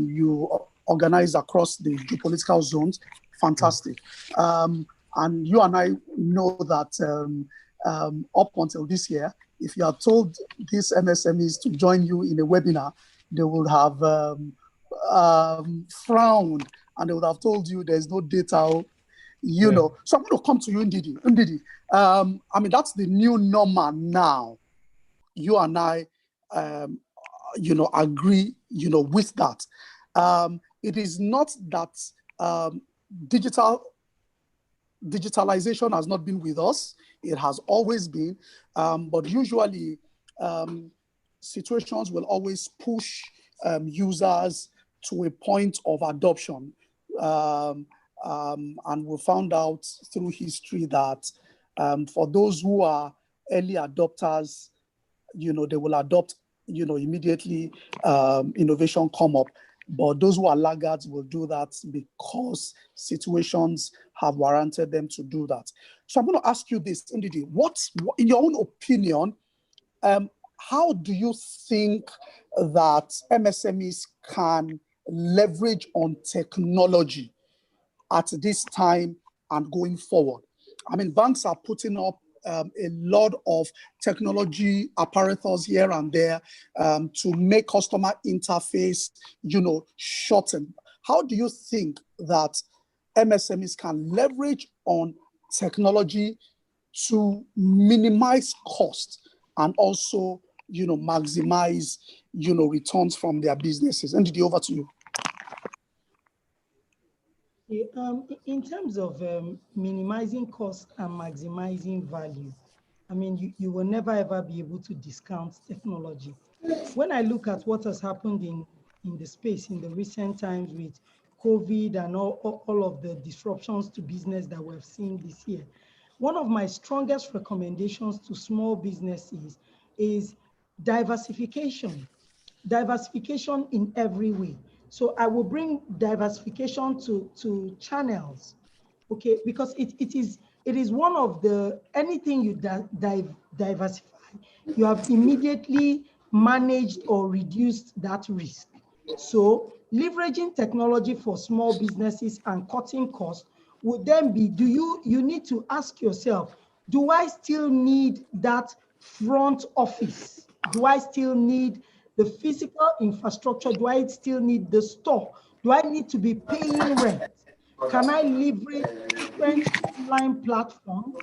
you organized across the geopolitical zones. Fantastic. And you and I know that up until this year, if you had told these MSMEs to join you in a webinar, they would have frowned, and they would have told you there's no data, you know. So I'm going to come to you, Ndidi. Ndidi, I mean, that's the new normal now. You and I, you know, agree, you know, with that. It is not that digitalization has not been with us. It has always been, but usually situations will always push users to a point of adoption. And we found out through history that for those who are early adopters, you know, they will adopt, you know, immediately innovation come up. But those who are laggards will do that because situations have warranted them to do that. So I'm going to ask you this, Ndidi, what in your own opinion, how do you think that MSMEs can leverage on technology at this time and going forward? I mean, banks are putting up a lot of technology apparatus here and there to make customer interface, you know, shorten. How do you think that MSMEs can leverage on technology to minimize cost and also, you know, maximize, you know, returns from their businesses? And over to you. In terms of minimizing cost and maximizing value, I mean, you will never ever be able to discount technology. When I look at what has happened in the space in the recent times with COVID and all of the disruptions to business that we've seen this year, one of my strongest recommendations to small businesses is diversification. Diversification in every way. So I will bring diversification to channels, okay? Because it is one of the, anything you diversify, you have immediately managed or reduced that risk. So leveraging technology for small businesses and cutting costs would then be, you need to ask yourself, do I still need that front office? Do I still need the physical infrastructure? Do I still need the store? Do I need to be paying rent? Can I leverage different online platforms?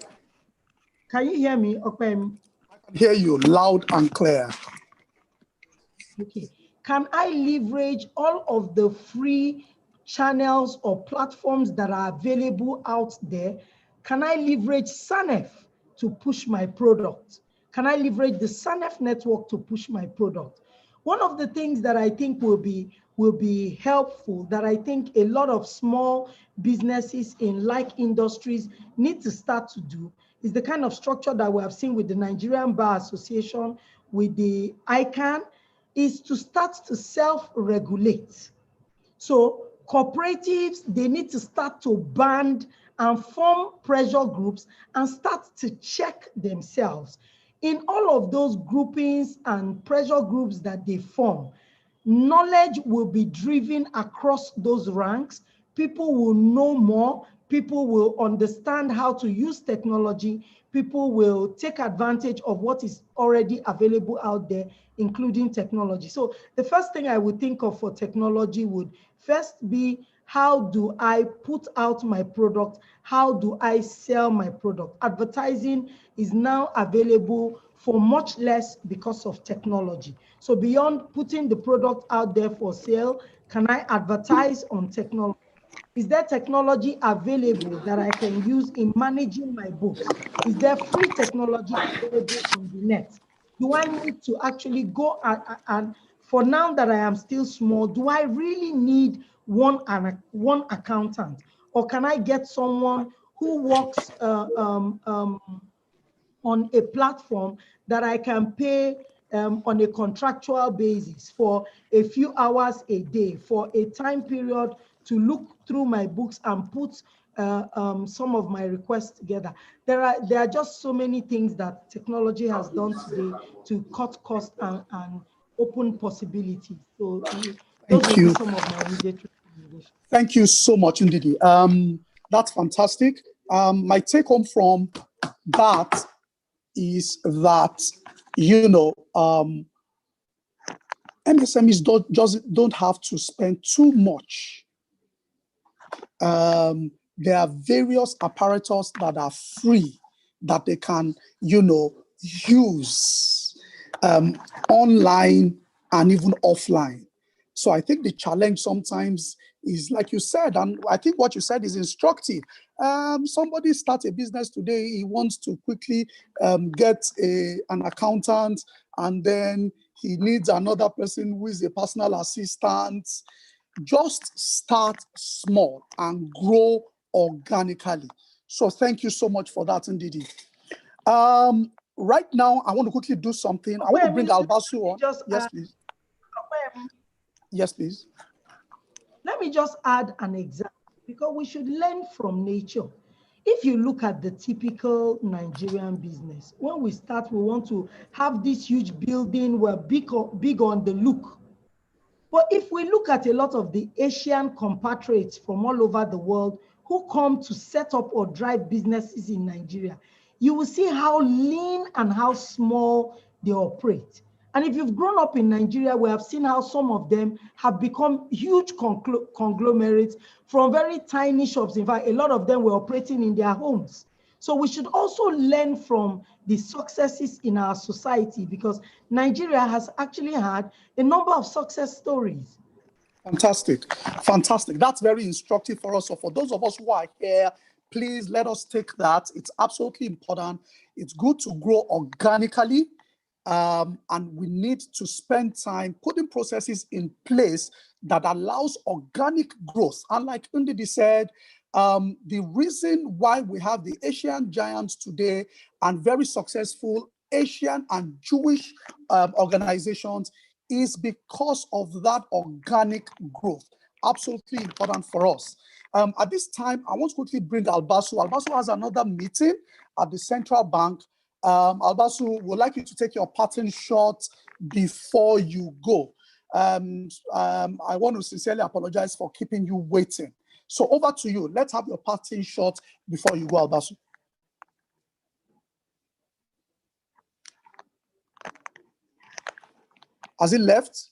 Can you hear me, Okpem? I can hear you loud and clear. Okay. Can I leverage all of the free channels or platforms that are available out there? Can I leverage SANEF to push my product? Can I leverage the SANEF network to push my product? One of the things that I think will be helpful, that I think a lot of small businesses in like industries need to start to do, is the kind of structure that we have seen with the Nigerian Bar Association, with the ICANN, is to start to self-regulate. So cooperatives, they need to start to band and form pressure groups and start to check themselves. In all of those groupings and pressure groups that they form, knowledge will be driven across those ranks. People will know more. People will understand how to use technology. People will take advantage of what is already available out there, including technology. So the first thing I would think of for technology would first be, how do I put out my product? How do I sell my product? Advertising is now available for much less because of technology. So beyond putting the product out there for sale, can I advertise on technology? Is there technology available that I can use in managing my books? Is there free technology available on the net? Do I need to actually go and for now that I am still small, do I really need one accountant? Or can I get someone who works on a platform that I can pay on a contractual basis for a few hours a day, for a time period to look through my books and put some of my requests together? There are just so many things that technology has done today to cut costs and open possibilities. So those will be some of my immediate recommendations. Thank you so much, Ndidi. That's fantastic. My take home from that is that, you know, MSMEs don't have to spend too much. There are various apparatus that are free that they can, use online and even offline. So I think the challenge sometimes is, like you said, and I think what you said is instructive. Somebody starts a business today, he wants to quickly get an accountant, and then he needs another person who is a personal assistant. Just start small and grow organically. So thank you so much for that, Ndidi. Right now, I want to quickly do something. I want to bring Albasu on. Yes, please. Yes, please. Let me just add an example, because we should learn from nature. If you look at the typical Nigerian business, when we start, we want to have this huge building. We're big on the look. But if we look at a lot of the Asian compatriots from all over the world who come to set up or drive businesses in Nigeria, you will see how lean and how small they operate. And if you've grown up in Nigeria, we have seen how some of them have become huge conglomerates from very tiny shops. In fact, a lot of them were operating in their homes. So we should also learn from the successes in our society, because Nigeria has actually had a number of success stories. Fantastic. Fantastic. That's very instructive for us. So for those of us who are here, please let us take that. It's absolutely important. It's good to grow organically. And we need to spend time putting processes in place that allows organic growth. And like Ndidi said, the reason why we have the Asian giants today and very successful Asian and Jewish organizations is because of that organic growth. Absolutely important for us. At this time, I want to quickly bring Albasu. Albasu has another meeting at the central bank. Albasu, would like you to take your parting shot before you go. I want to sincerely apologize for keeping you waiting. So over to you. Let's have your parting shot before you go, Albasu. Has it left?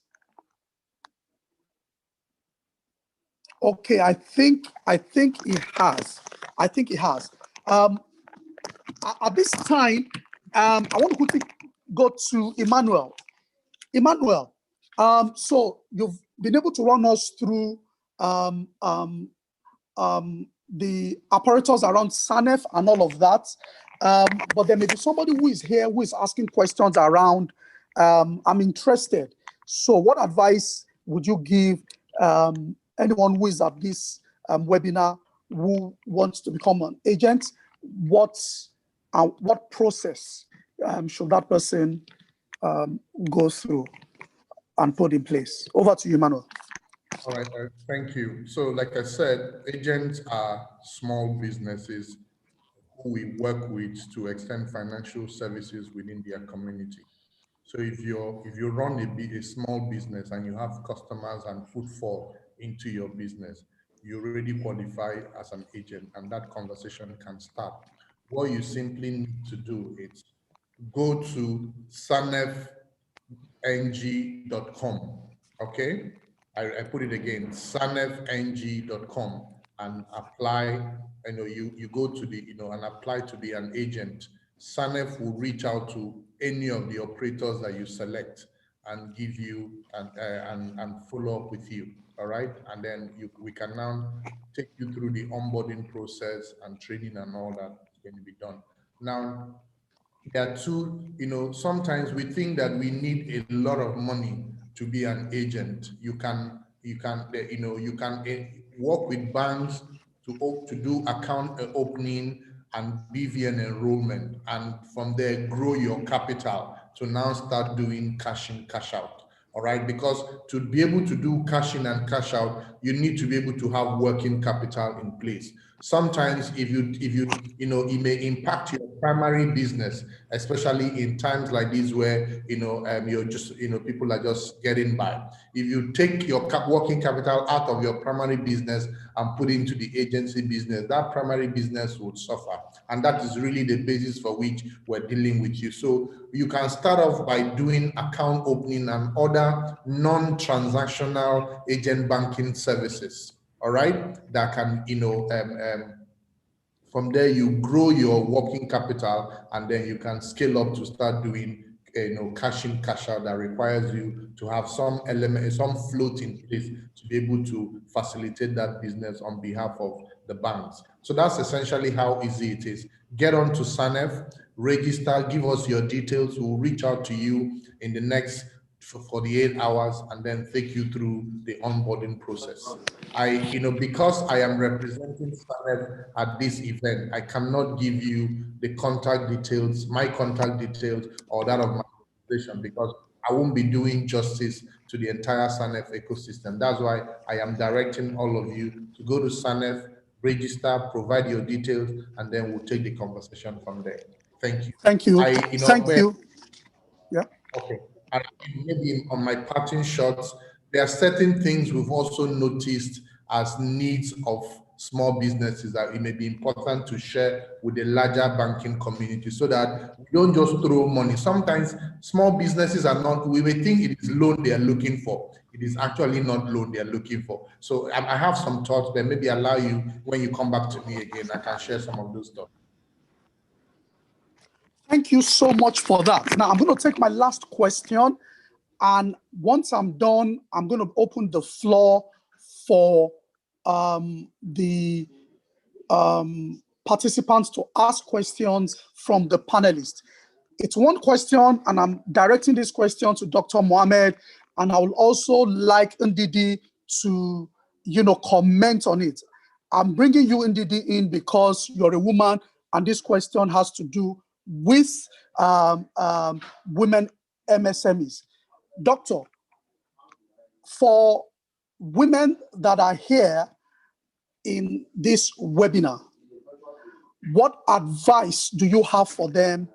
Okay, I think it has. I think it has. At this time, I want to quickly go to Emmanuel. Emmanuel, so you've been able to run us through the apparatus around SANEF and all of that. But there may be somebody who is here who is asking questions around, I'm interested. So what advice would you give anyone who is at this webinar who wants to become an agent? What process should that person go through and put in place? Over to you, Manuel. All right, thank you. So like I said, agents are small businesses who we work with to extend financial services within their community. So if you run a small business and you have customers and footfall into your business, you already qualify as an agent, and that conversation can start. What you simply need to do is go to sanefng.com. Okay, I put it again, sanefng.com, and apply. You go to the and apply to be an agent. SANEF will reach out to any of the operators that you select and give you and follow up with you. All right, and then we can now take you through the onboarding process and training and all that is going to be done. Now, there are two, sometimes we think that we need a lot of money to be an agent. You can work with banks to do account opening and BVN enrollment, and from there grow your capital to now start doing cash in, cash out. All right, because to be able to do cash in and cash out, you need to be able to have working capital in place. Sometimes if you it may impact your primary business, especially in times like this where you're just people are just getting by. If you take your working capital out of your primary business and put into the agency business, that primary business would suffer, and that is really the basis for which we're dealing with you. So you can start off by doing account opening and other non-transactional agent banking services, all right, that can from there you grow your working capital, and then you can scale up to start doing cash in, cash out that requires you to have some element, some float in place to be able to facilitate that business on behalf of the banks. So that's essentially how easy it is. Get on to SANEF, register, give us your details. We'll reach out to you in the next 48 hours and then take you through the onboarding process. Because I am representing SANEF at this event, I cannot give you the contact details, my contact details, or that of my organization, because I won't be doing justice to the entire SANEF ecosystem. That's why I am directing all of you to go to SANEF, register, provide your details, and then we'll take the conversation from there. Thank you. Thank you. Thank you. Yeah. Okay. And maybe on my parting shots, there are certain things we've also noticed as needs of small businesses that it may be important to share with the larger banking community so that we don't just throw money. Sometimes small businesses are not, we may think it is loan they are looking for. It is actually not loan they are looking for. So I have some thoughts, but maybe allow you, when you come back to me again, I can share some of those thoughts. Thank you so much for that. Now I'm going to take my last question, and once I'm done, I'm going to open the floor for the participants to ask questions from the panelists. It's one question, and I'm directing this question to Dr. Mohammed, and I would also like Ndidi to, comment on it. I'm bringing you, Ndidi, in because you're a woman, and this question has to do with women MSMEs. Doctor, for women that are here in this webinar, what advice do you have for them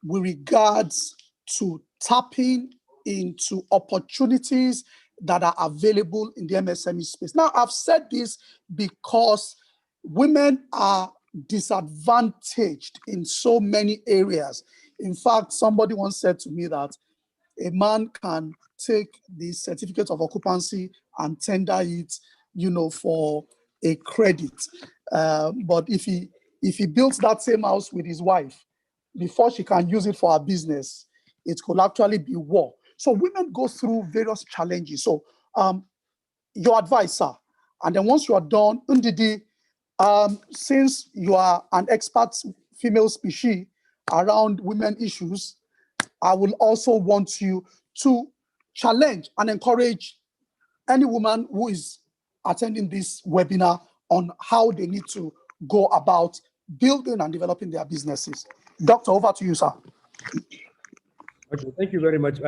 with regards to tapping into opportunities that are available in the MSME space? Now, I've said this because women are disadvantaged in so many areas. In fact, somebody once said to me that a man can take the certificate of occupancy and tender it, for a credit. But if he builds that same house with his wife, before she can use it for her business, it could actually be war. So women go through various challenges. So your advice, sir, and then once you are done, Ndidi, since you are an expert female species around women issues, I will also want you to challenge and encourage any woman who is attending this webinar on how they need to go about building and developing their businesses. Doctor, over to you, sir. Okay, thank you very much.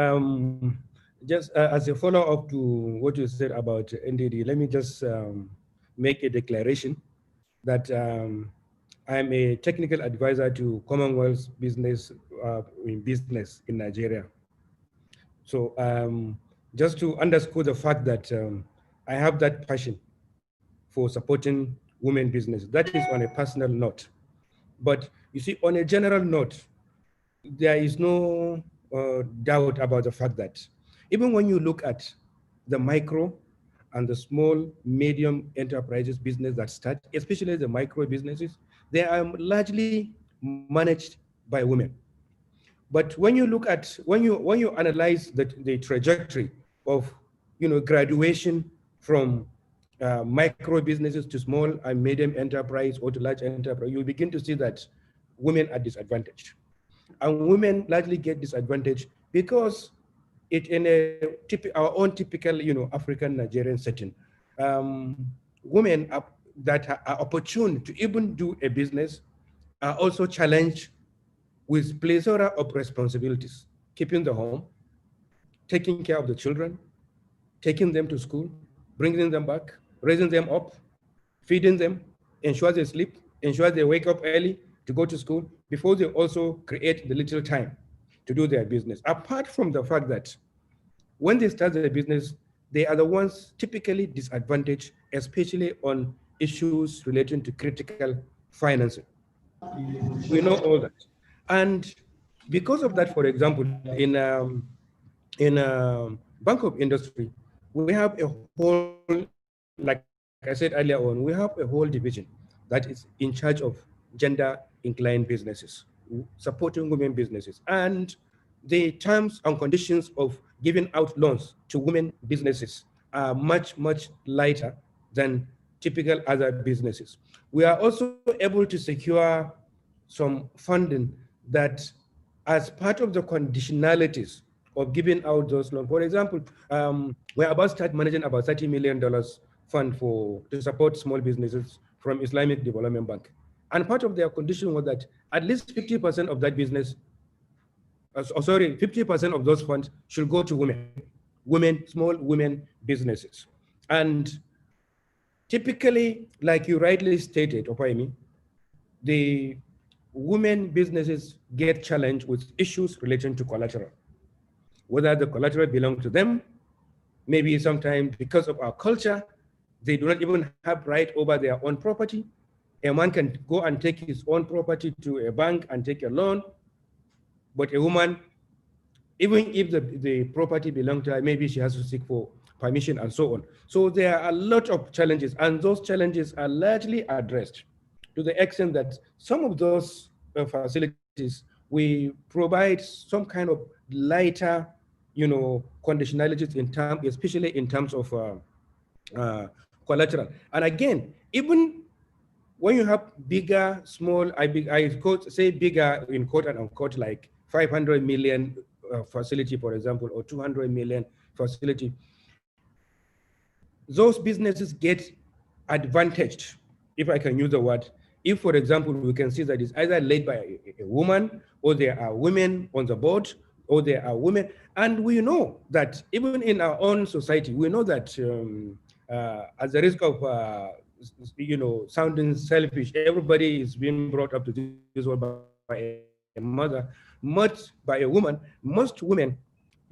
Just as a follow-up to what you said about NDD, let me just make a declaration that I'm a technical advisor to Commonwealth business in Nigeria. So just to underscore the fact that I have that passion for supporting women business. That is on a personal note. But you see, on a general note, there is no doubt about the fact that even when you look at the micro and the small, medium enterprises business that start, especially the micro businesses, they are largely managed by women. But when you look at, when you analyze the trajectory of, graduation from micro businesses to small and medium enterprise or to large enterprise, you begin to see that women are disadvantaged. And women largely get disadvantaged because in our own typical, African Nigerian setting, women that are opportune to even do a business are also challenged with plethora of responsibilities: keeping the home, taking care of the children, taking them to school, bringing them back, raising them up, feeding them, ensure they sleep, ensure they wake up early to go to school, before they also create the little time to do their business. Apart from the fact that when they start their business, they are the ones typically disadvantaged, especially on issues relating to critical financing. We know all that. And because of that, for example, in Bank of Industry, we have a whole, like I said earlier on, we have a whole division that is in charge of gender inclined businesses, supporting women businesses. And the terms and conditions of giving out loans to women businesses are much, much lighter than typical other businesses. We are also able to secure some funding that, as part of the conditionalities of giving out those loans. For example, we're about to start managing about $30 million fund to support small businesses from Islamic Development Bank. And part of their condition was that at least 50% of that business, 50% of those funds should go to women, small women businesses. And typically, like you rightly stated, Opaimi, the women businesses get challenged with issues relating to collateral. Whether the collateral belongs to them, maybe sometimes because of our culture, they do not even have right over their own property. A man can go and take his own property to a bank and take a loan, but a woman, even if the property belongs to her, maybe she has to seek for permission and so on. So there are a lot of challenges, and those challenges are largely addressed to the extent that some of those facilities, we provide some kind of lighter, conditionalities especially in terms of collateral. And again, even when you have bigger, small, I quote, say bigger in quote and unquote, like 500 million facility, for example, or 200 million facility, those businesses get advantaged, if I can use the word, if, for example, we can see that it's either led by a woman, or there are women on the board, or there are women. And we know that even in our own society, we know that at the risk of sounding selfish, everybody is being brought up to this world by a mother, by a woman. Most women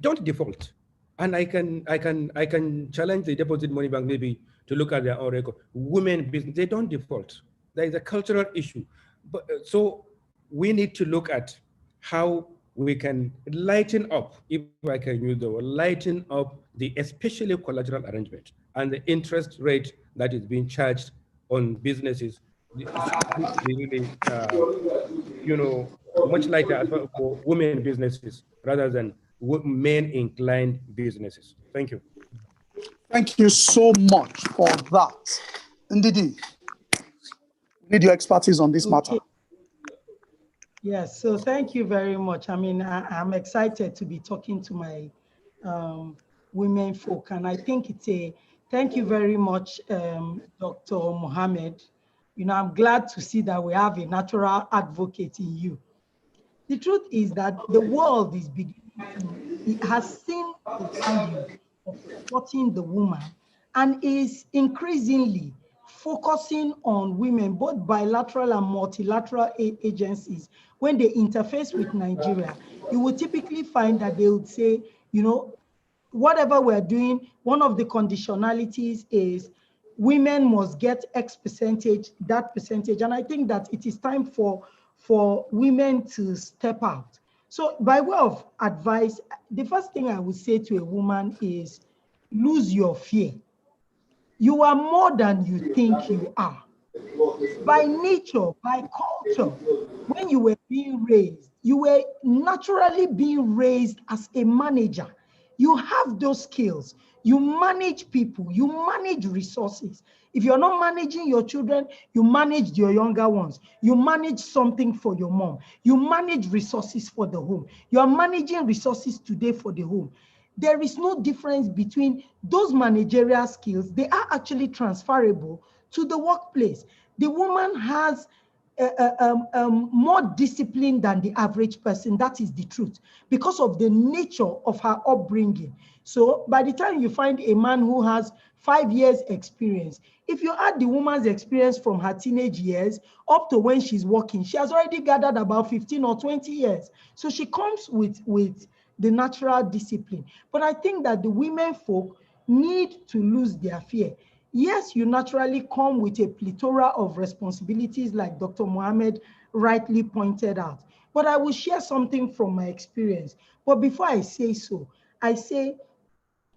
don't default. And I can challenge the Deposit Money Bank maybe to look at their own record. Women business, they don't default. There is a cultural issue. But so we need to look at how we can lighten up, if I can use the word, lighten up the especially collateral arrangement and the interest rate that is being charged on businesses. It should be really, much lighter as well for women businesses rather than men-inclined businesses. Thank you. Thank you so much for that. Ndidi, we need your expertise on this matter. Yes, so thank you very much. I mean, I'm excited to be talking to my women folk, and I think thank you very much, Dr. Mohammed. I'm glad to see that we have a natural advocate in you. The truth is that the world is beginning it has seen the value of supporting the woman and is increasingly focusing on women, both bilateral and multilateral agencies. When they interface with Nigeria, you will typically find that they would say, whatever we're doing, one of the conditionalities is women must get X percentage, that percentage. And I think that it is time for women to step out. So by way of advice, the first thing I would say to a woman is lose your fear. You are more than you think you are. By nature, by culture, when you were being raised, you were naturally being raised as a manager. You have those skills. You manage people, you manage resources. If you're not managing your children, you manage your younger ones. You manage something for your mom. You manage resources for the home. You are managing resources today for the home. There is no difference between those managerial skills. They are actually transferable to the workplace. The woman has more disciplined than the average person. That is the truth, because of the nature of her upbringing. So by the time you find a man who has 5 years experience, if you add the woman's experience from her teenage years up to when she's working, she has already gathered about 15 or 20 years. So she comes with the natural discipline. But I think that the women folk need to lose their fear. Yes, you naturally come with a plethora of responsibilities, like Dr. Mohammed rightly pointed out. But I will share something from my experience. But before I say so, I say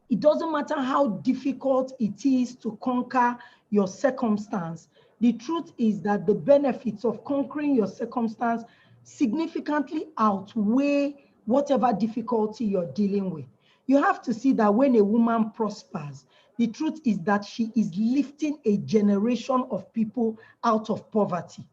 it doesn't matter how difficult it is to conquer your circumstance. The truth is that the benefits of conquering your circumstance significantly outweigh whatever difficulty you're dealing with. You have to see that when a woman prospers, the truth is that she is lifting a generation of people out of poverty.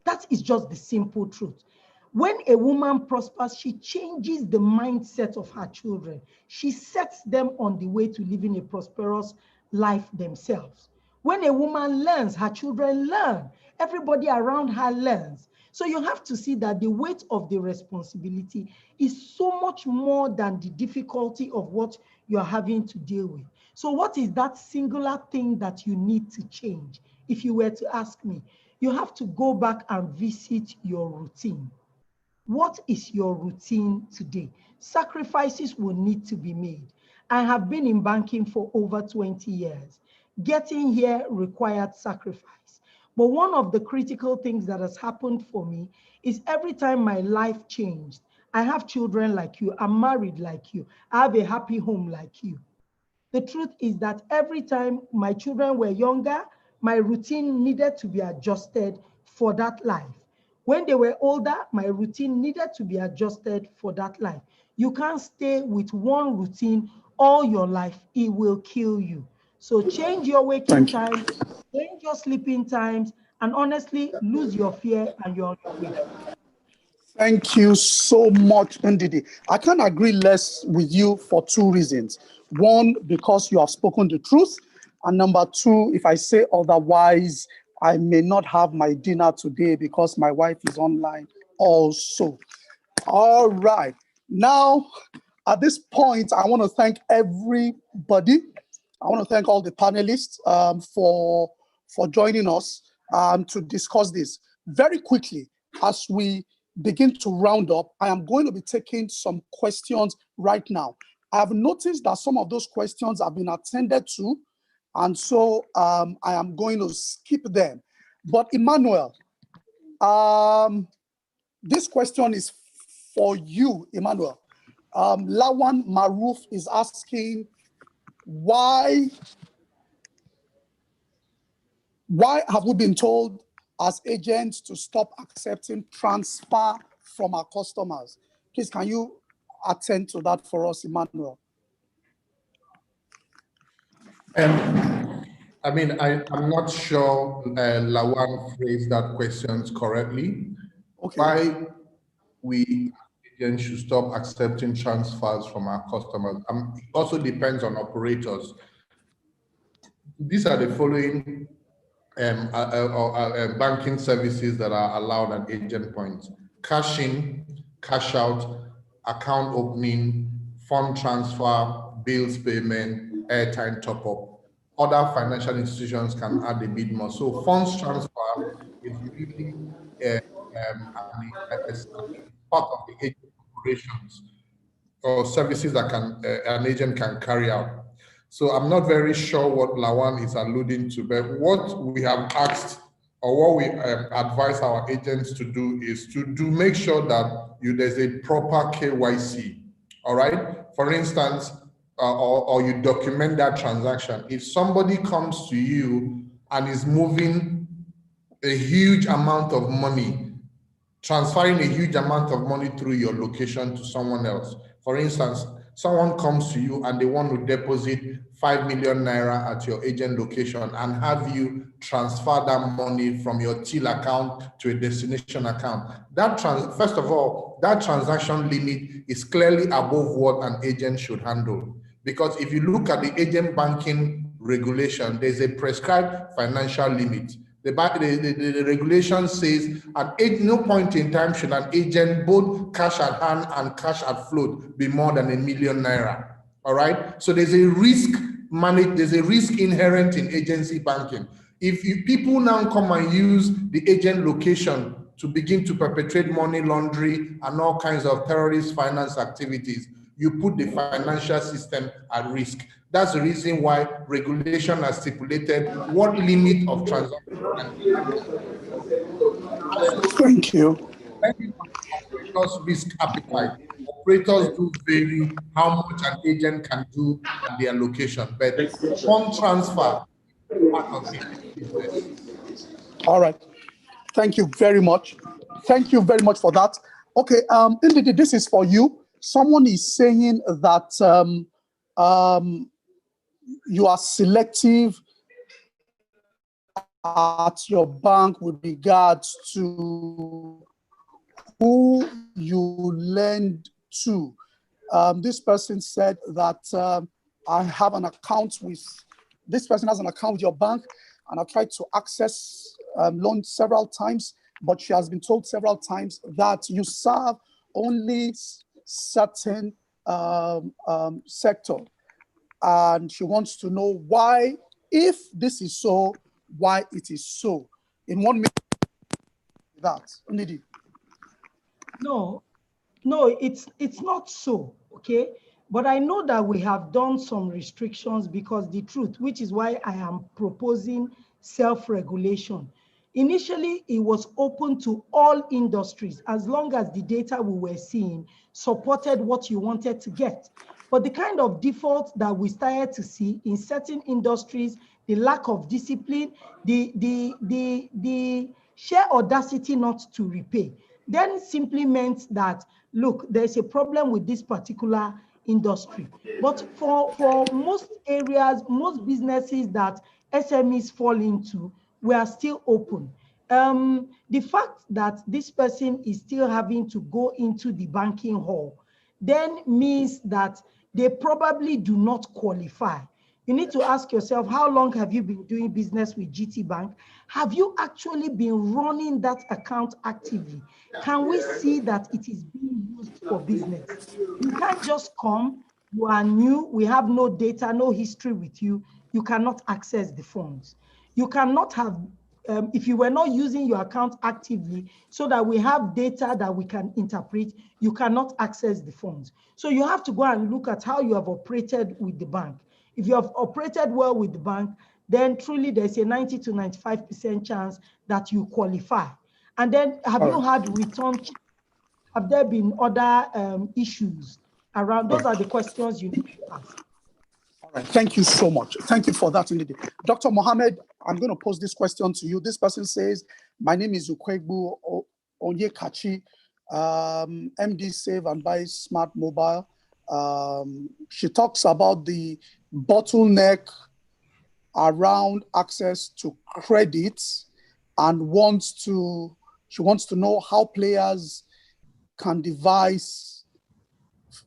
That is just the simple truth. When a woman prospers, she changes the mindset of her children. She sets them on the way to living a prosperous life themselves. When a woman learns, her children learn. Everybody around her learns. So you have to see that the weight of the responsibility is so much more than the difficulty of what you're having to deal with. So what is that singular thing that you need to change? If you were to ask me, you have to go back and visit your routine. What is your routine today? Sacrifices will need to be made. I have been in banking for over 20 years. Getting here required sacrifice. But one of the critical things that has happened for me is every time my life changed, I have children like you, I'm married like you, I have a happy home like you. The truth is that every time my children were younger, my routine needed to be adjusted for that life. When they were older, my routine needed to be adjusted for that life. You can't stay with one routine all your life. It will kill you. So change your waking times, change your sleeping times, and honestly, lose your fear and you're on your way. Thank you so much, Ndidi. I can't agree less with you for two reasons. One, because you have spoken the truth. And number two, if I say otherwise, I may not have my dinner today because my wife is online also. All right. Now, at this point, I want to thank everybody. I want to thank all the panelists for joining us to discuss this. Very quickly, as we begin to round up, I am going to be taking some questions right now. I have noticed that some of those questions have been attended to, and so I am going to skip them. But Emmanuel, this question is for you, Emmanuel. Lawan Maruf is asking, why have we been told as agents to stop accepting transfer from our customers? Please, can you attend to that for us, Emmanuel? I mean, I'm not sure Lawan phrased that question correctly. Okay. Why we agents should stop accepting transfers from our customers. It also depends on operators. These are the following banking services that are allowed at agent points: cash in, cash out, account opening, fund transfer, bills payment, airtime top up. Other financial institutions can add a bit more. So funds transfer is really part of the agent operations or services that an agent can carry out. So I'm not very sure what Lawan is alluding to, but what we have asked or what we advise our agents to do is to make sure that there's a proper KYC. All right. For instance, or you document that transaction. If somebody comes to you and is moving a huge amount of money, transferring a huge amount of money through your location to someone else. For instance, someone comes to you and they want to deposit 5 million naira at your agent location and have you transfer that money from your till account to a destination account. First of all, that transaction limit is clearly above what an agent should handle. Because if you look at the agent banking regulation, there's a prescribed financial limit. The regulation says at no point in time should an agent, both cash at hand and cash at float, be more than ₦1 million. All right. So there's a risk there's a risk inherent in agency banking. If people now come and use the agent location to begin to perpetrate money laundering and all kinds of terrorist finance activities, you put the financial system at risk. That's the reason why regulation has stipulated what limit of transaction can be. Thank you. Depending on operators' risk appetite, operators do vary how much an agent can do at their location, but fund transfer is part of the business. All right. Thank you very much. Thank you very much for that. Okay, Ndidi, this is for you. Someone is saying that you are selective at your bank with regards to who you lend to. This person said that I have an account with, this person has an account with your bank, and I've tried to access loans several times, but she has been told several times that you serve only certain sector. And she wants to know why, if this is so, why it is so. In 1 minute, that, Ndidi. No, it's not so, okay? But I know that we have done some restrictions because the truth, which is why I am proposing self-regulation. Initially, it was open to all industries as long as the data we were seeing supported what you wanted to get. But the kind of default that we started to see in certain industries, the lack of discipline, the sheer audacity not to repay, then simply meant that, look, there's a problem with this particular industry. But for most areas, most businesses that SMEs fall into, we are still open. The fact that this person is still having to go into the banking hall then means that they probably do not qualify. You need to ask yourself, how long have you been doing business with GT Bank? Have you actually been running that account actively? Can we see that it is being used for business? You can't just come, you are new, we have no data, no history with you, you cannot access the funds. You cannot have, if you were not using your account actively so that we have data that we can interpret, you cannot access the funds. So you have to go and look at how you have operated with the bank. If you have operated well with the bank, then truly there's a 90 to 95% chance that you qualify. And then have you had return? Have there been other issues around? Those are the questions you need to ask. All right, thank you so much. Thank you for that, Ndidi. Dr. Mohammed, I'm going to pose this question to you. This person says, my name is Ukwegbu Onyekachi, MD Save and Buy Smart Mobile. She talks about the bottleneck around access to credit and she wants to know how players can devise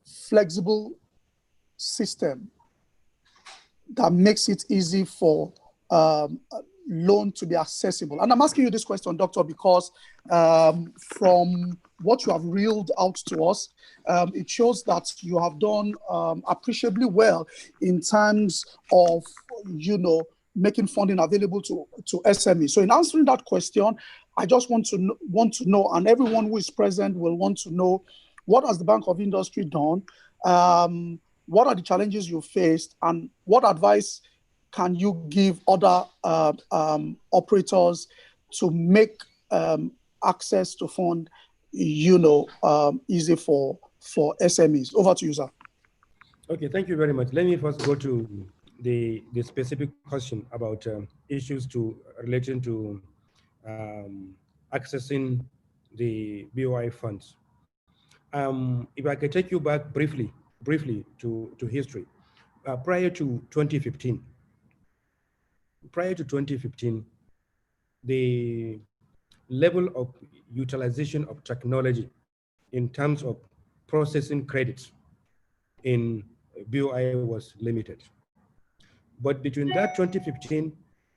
flexible system that makes it easy for loan to be accessible. And I'm asking you this question, Doctor, because from what you have reeled out to us, it shows that you have done appreciably well in terms of, making funding available to SMEs. So in answering that question, I just want to know, and everyone who is present will want to know, what has the Bank of Industry done? What are the challenges you faced, and what advice can you give other operators to make access to fund, easy for SMEs? Over to you, sir. Okay, thank you very much. Let me first go to the specific question about issues relating to accessing the BOI funds. If I can take you back briefly to history, prior to 2015, the level of utilization of technology in terms of processing credits in BOI was limited. But between that 2015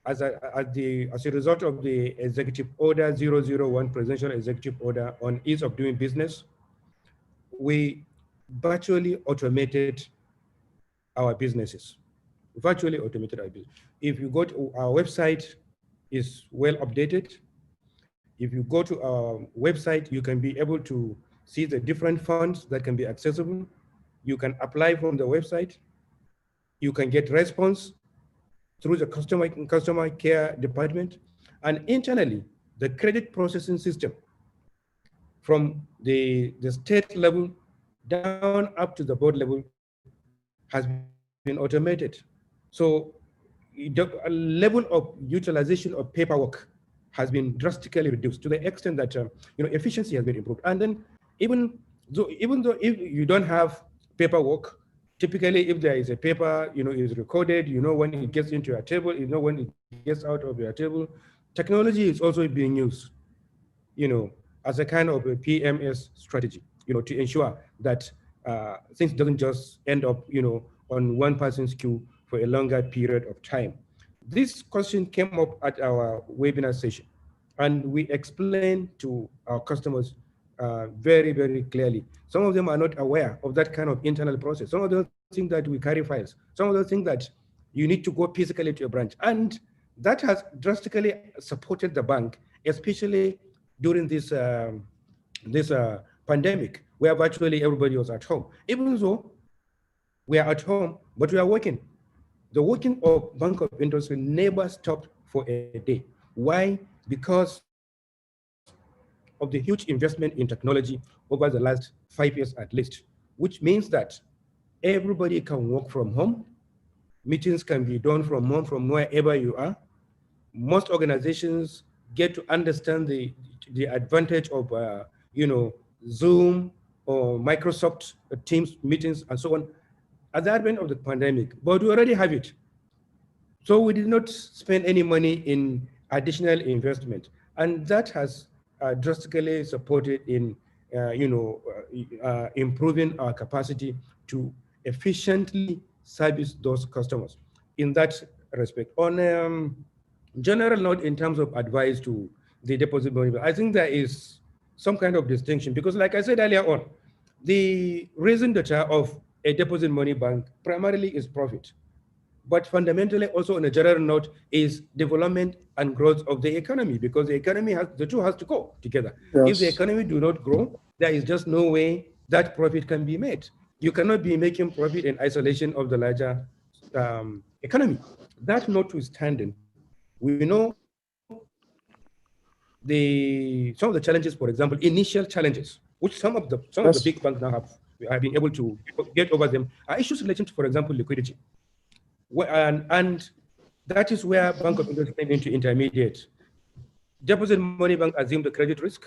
as a result of the Executive Order 001, Presidential Executive Order on Ease of Doing Business, we virtually automated our businesses. Virtually automated our business. If you go to our website, is well updated. If you go to our website, you can be able to see the different funds that can be accessible. You can apply from the website. You can get response through the customer care department. And internally, the credit processing system from the state level down up to the board level has been automated. So the level of utilization of paperwork has been drastically reduced to the extent that efficiency has been improved. And then even though if you don't have paperwork, typically if there is a paper is recorded, when it gets into your table, when it gets out of your table. Technology is also being used as a kind of a PMS strategy, to ensure that things doesn't just end up, on one person's queue for a longer period of time. This question came up at our webinar session, and we explained to our customers very, very clearly. Some of them are not aware of that kind of internal process. Some of them think that we carry files. Some of them think that you need to go physically to a branch. And that has drastically supported the bank, especially during this pandemic, where virtually everybody was at home. Even though we are at home, but we are working. The working of Bank of Industry never stopped for a day. Why? Because of the huge investment in technology over the last 5 years at least, which means that everybody can work from home. Meetings can be done from home, from wherever you are. Most organizations get to understand the advantage of Zoom or Microsoft Teams meetings and so on at the advent of the pandemic, but we already have it. So we did not spend any money in additional investment, and that has drastically supported in improving our capacity to efficiently service those customers in that respect. On general note, in terms of advice to the deposit money, I think there is some kind of distinction, because like I said earlier on, the reason that of a deposit money bank primarily is profit, but fundamentally also on a general note is development and growth of the economy, because the economy the two has to go together. Yes. If the economy do not grow, there is just no way that profit can be made. You cannot be making profit in isolation of the larger economy. That notwithstanding, we know some of the challenges, for example, initial challenges, which some of the big banks now have been able to get over them, are issues relating to, for example, liquidity. And that is where Bank of Industry came into intermediate. Deposit money bank assume the credit risk,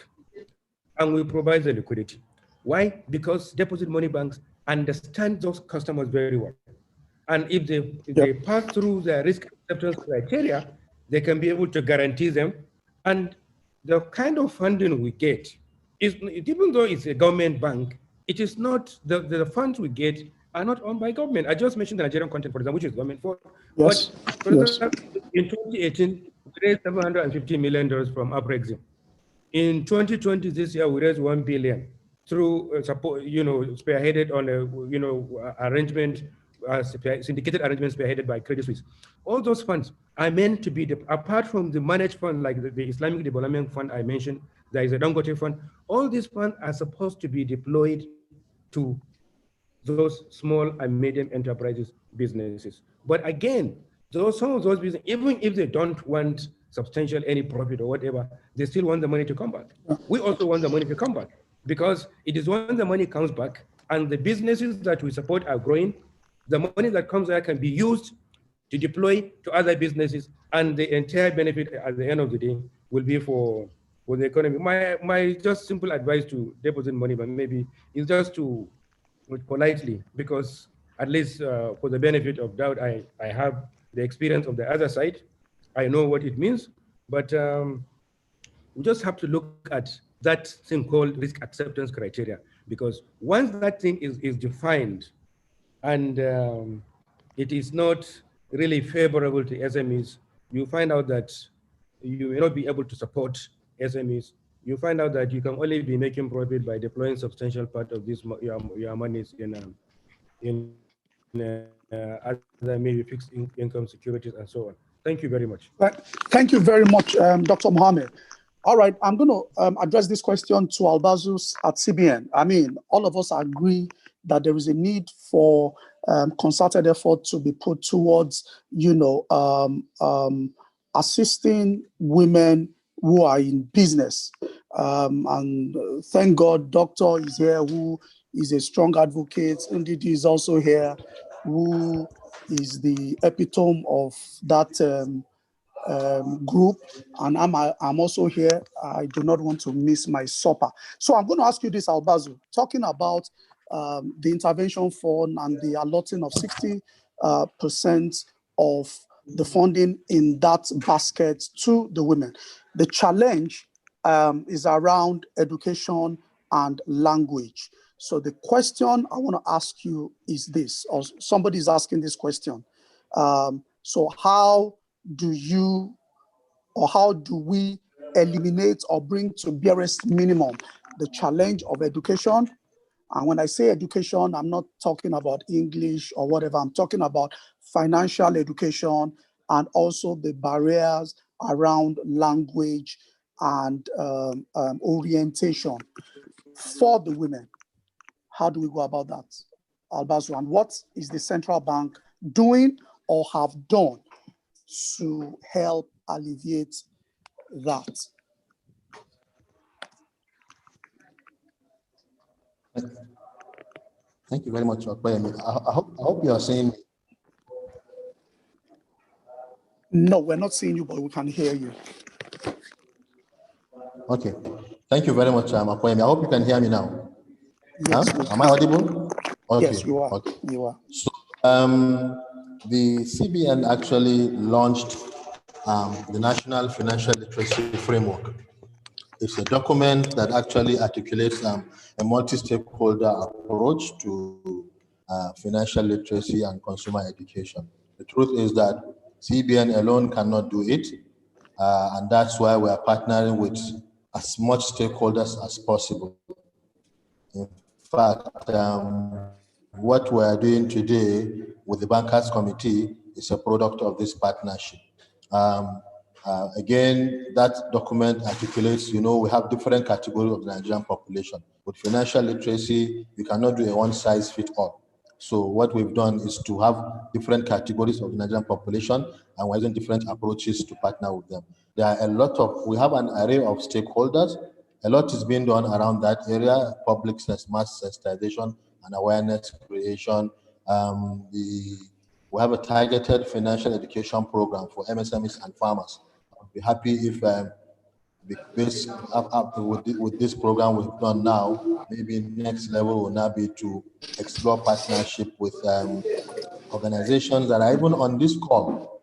and we provide the liquidity. Why? Because deposit money banks understand those customers very well. And if they pass through the risk acceptance criteria, they can be able to guarantee them. And the kind of funding we get is, even though it's a government bank, it is not, the funds we get are not owned by government. I just mentioned the Nigerian content, for example, which is government for. Yes. But for example, in 2018, we raised $750 million from Afrexim. In 2020, this year, we raised $1 billion through support, spearheaded on a, arrangement, syndicated arrangements spearheaded by Credit Suisse. All those funds are meant to be, apart from the managed fund, like the Islamic Development Fund I mentioned, there is a Dangote fund. All these funds are supposed to be deployed to those small and medium enterprises businesses. But again, some of those businesses, even if they don't want substantial any profit or whatever, they still want the money to come back. We also want the money to come back, because it is when the money comes back and the businesses that we support are growing, the money that comes there can be used to deploy to other businesses, and the entire benefit at the end of the day will be for the economy. My just simple advice to deposit money, but maybe, is just to politely, because at least for the benefit of doubt, I have the experience of the other side. I know what it means, but we just have to look at that thing called risk acceptance criteria, because once that thing is defined and it is not really favorable to SMEs, you find out that you may not be able to support SMEs. You find out that you can only be making profit by deploying substantial part of this your monies in other maybe fixed income securities and so on. Thank you very much. Thank you very much, Dr. Mohammed. All right, I'm going to address this question to Albazus at CBN. I mean, all of us agree that there is a need for concerted effort to be put towards, assisting women who are in business. And thank God, Doctor is here, who is a strong advocate. Ndidi is also here, who is the epitome of that group, and I'm also here. I do not want to miss my supper. So I'm going to ask you this, Albazu, talking about the intervention fund and the allotting of 60% of the funding in that basket to the women. The challenge is around education and language. So the question I want to ask you is this, or somebody is asking this question. So how do we eliminate or bring to barest minimum the challenge of education? And when I say education, I'm not talking about English or whatever. I'm talking about financial education and also the barriers around language and orientation for the women. How do we go about that, Albazu? And what is the central bank doing or have done to help alleviate that? Thank you very much, Okoyemi. I hope you are saying. No, we're not seeing you, but we can hear you. Okay. Thank you very much, Okoyemi. I hope you can hear me now. Yes, Am I audible? Okay. Yes, you are. Okay. You are. So, the CBN actually launched the National Financial Literacy Framework. It's a document that actually articulates a multi-stakeholder approach to financial literacy and consumer education. The truth is that CBN alone cannot do it, and that's why we are partnering with as much stakeholders as possible. In fact, what we are doing today with the Bankers Committee is a product of this partnership. Again, that document articulates, we have different categories of the Nigerian population. With financial literacy, you cannot do a one-size-fits-all. So what we've done is to have different categories of the Nigerian population, and we're using different approaches to partner with them. There are we have an array of stakeholders. A lot is being done around that area, public mass sensitization and awareness creation. We have a targeted financial education program for MSMEs and farmers. I'd be happy if with this program we've done now, maybe next level will now be to explore partnership with organizations that are even on this call.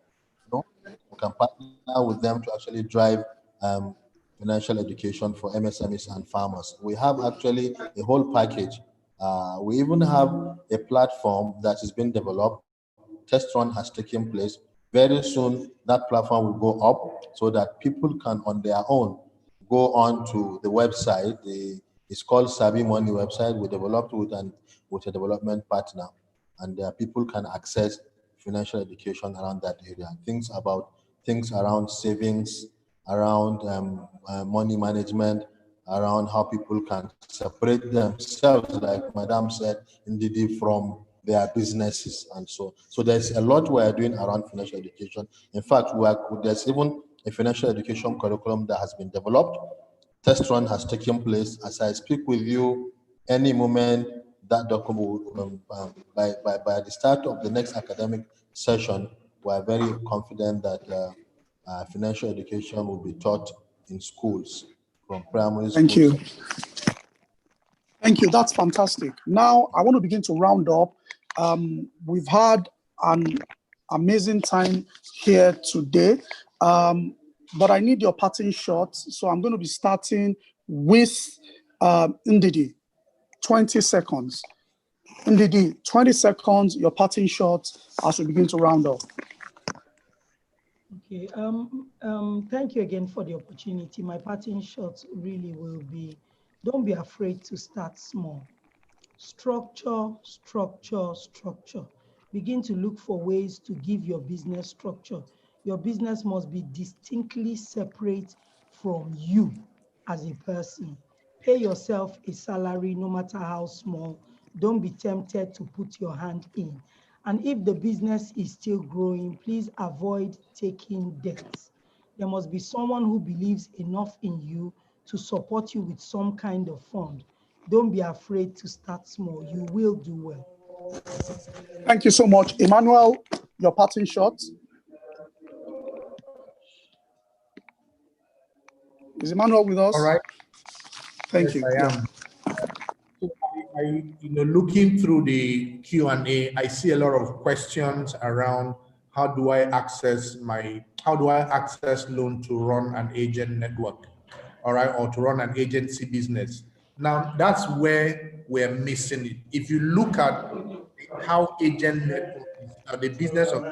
We can partner with them to actually drive financial education for MSMEs and farmers. We have actually a whole package. We even have a platform that is being developed. Test run has taken place. Very soon, that platform will go up so that people can, on their own, go on to the website. It's called Sabi Money website. We developed with a development partner, and people can access financial education around that area. Things around savings, around money management, around how people can separate themselves, like Madam said, indeed, from their businesses. And so there's a lot we are doing around financial education. In fact, there's even a financial education curriculum that has been developed. Test run has taken place. As I speak with you, any moment that document, by the start of the next academic session, we are very confident that financial education will be taught in schools, from primary schools. Thank you. Thank you. That's fantastic. Now, I want to begin to round up. We've had an amazing time here today, but I need your parting shots. So I'm going to be starting with Ndidi. 20 seconds. Ndidi, 20 seconds, your parting shots as we begin to round up. Okay. Thank you again for the opportunity. My parting shot really will be, don't be afraid to start small. Structure, structure, structure. Begin to look for ways to give your business structure. Your business must be distinctly separate from you as a person. Pay yourself a salary, no matter how small. Don't be tempted to put your hand in. And if the business is still growing, please avoid taking debts. There must be someone who believes enough in you to support you with some kind of fund. Don't be afraid to start small. You will do well. Thank you so much. Emmanuel, your parting shot. Is Emmanuel with us? All right. Thank Yes, you. I Yeah. am. So looking through the Q&A, I see a lot of questions around how do I access loan to run an agent network, all right, or to run an agency business. Now, that's where we're missing it. If you look at how agent network is, the business of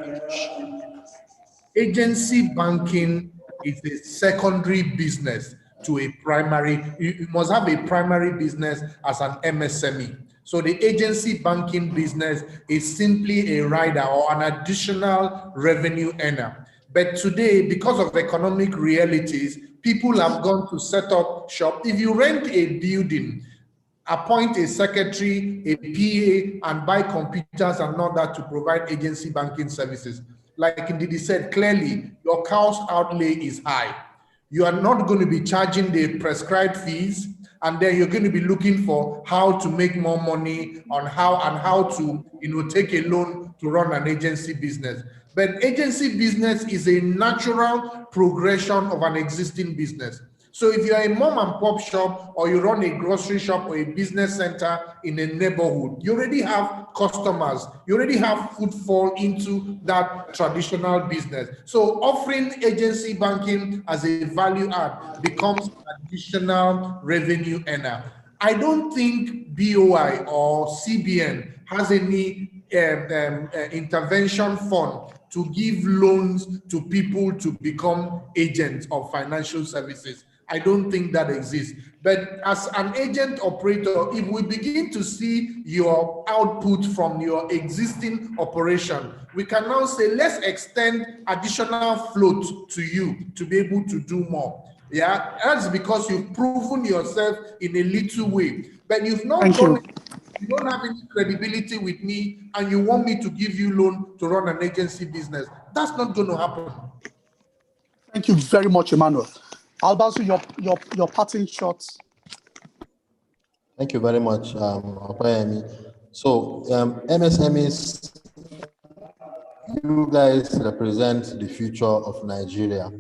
agency banking is a secondary business to a primary. You must have a primary business as an MSME. So the agency banking business is simply a rider or an additional revenue earner. But today, because of economic realities, people have gone to set up shop. If you rent a building, appoint a secretary, a PA, and buy computers and all that to provide agency banking services. Like Ndidi said, clearly, your cost outlay is high. You are not going to be charging the prescribed fees, and then you're going to be looking for how to make more money on how to take a loan to run an agency business. But agency business is a natural progression of an existing business. So if you're a mom and pop shop, or you run a grocery shop or a business center in a neighborhood, you already have customers, you already have footfall into that traditional business. So offering agency banking as a value add becomes additional revenue earner. I don't think BOI or CBN has any intervention fund to give loans to people to become agents of financial services. I don't think that exists. But as an agent operator, if we begin to see your output from your existing operation, we can now say, let's extend additional float to you to be able to do more. Yeah, that's because you've proven yourself in a little way, but you've not done it. You don't have any credibility with me, and you want me to give you loan to run an agency business. That's not going to happen. Thank you very much, Emmanuel. Albazu, your parting shots. Thank you very much, Opayemi. So, MSMEs, you guys represent the future of Nigeria.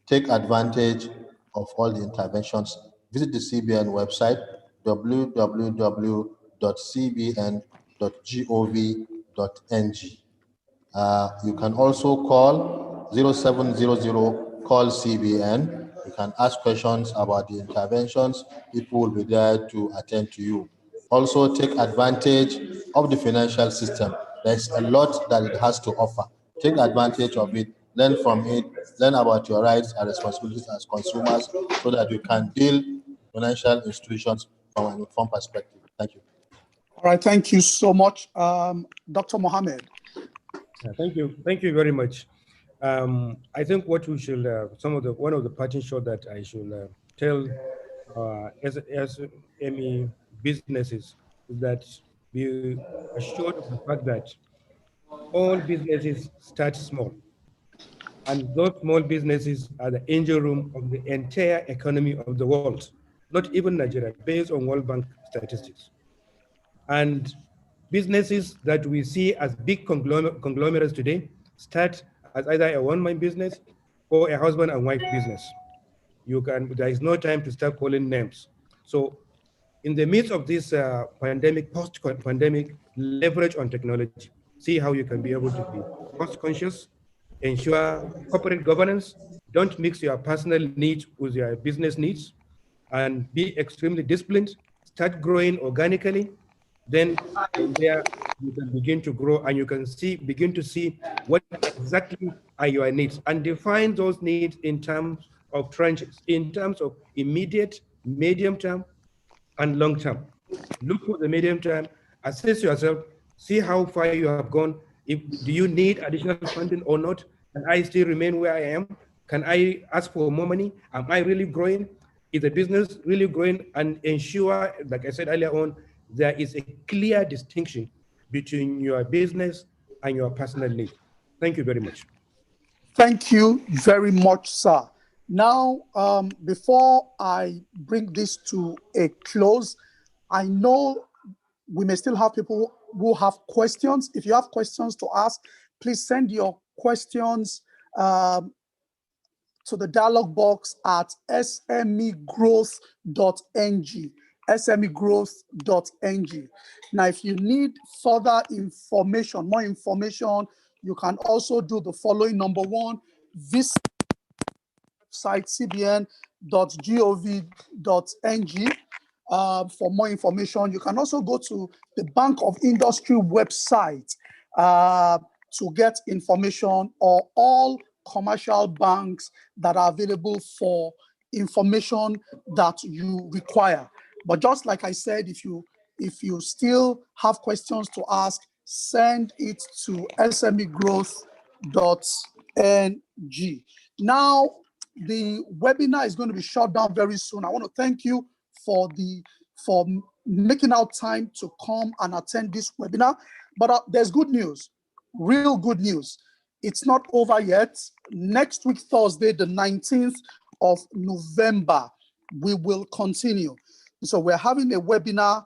Take advantage of all the interventions. Visit the CBN website, www.cbn.gov.ng. You can also call 0700 call CBN. You can ask questions about the interventions. People will be there to attend to you. Also, take advantage of the financial system. There's a lot that it has to offer. Take advantage of it, learn from it, learn about your rights and responsibilities as consumers so that you can deal financial institutions from an informed perspective. Thank you. All right, thank you so much. Dr. Mohammed. Thank you very much. I think what we should, one of the parting shot that I should tell as SME businesses is that be assured of the fact that all businesses start small, and those small businesses are the engine room of the entire economy of the world, not even Nigeria, based on World Bank statistics. And businesses that we see as big conglomerates today start as either a one-man business or a husband and wife business. There is no time to start calling names. So in the midst of this pandemic, post-pandemic, leverage on technology. See how you can be able to be cost-conscious, ensure corporate governance, don't mix your personal needs with your business needs, and be extremely disciplined, start growing organically, then from there you can begin to grow, and you can begin to see what exactly are your needs, and define those needs in terms of tranches, in terms of immediate, medium term, and long term. Look for the medium term, assess yourself, see how far you have gone. Do you need additional funding or not? Can I still remain where I am? Can I ask for more money? Am I really growing? Is the business really growing? And ensure, like I said earlier on, there is a clear distinction between your business and your personal need. Thank you very much. Thank you very much, sir. Now, before I bring this to a close, I know we may still have people who have questions. If you have questions to ask, please send your questions to the dialogue box at smegrowth.ng. smegrowth.ng. Now, if you need further information, more information, you can also do the following. Number one, visit website cbn.gov.ng for more information. You can also go to the Bank of Industry website to get information, or all commercial banks that are available for information that you require. But just like I said, if you still have questions to ask, send it to smegrowth.ng. Now, the webinar is going to be shut down very soon. I want to thank you for making out time to come and attend this webinar. But there's good news, real good news. It's not over yet. Next week, Thursday, the 19th of November, we will continue. So we're having a webinar,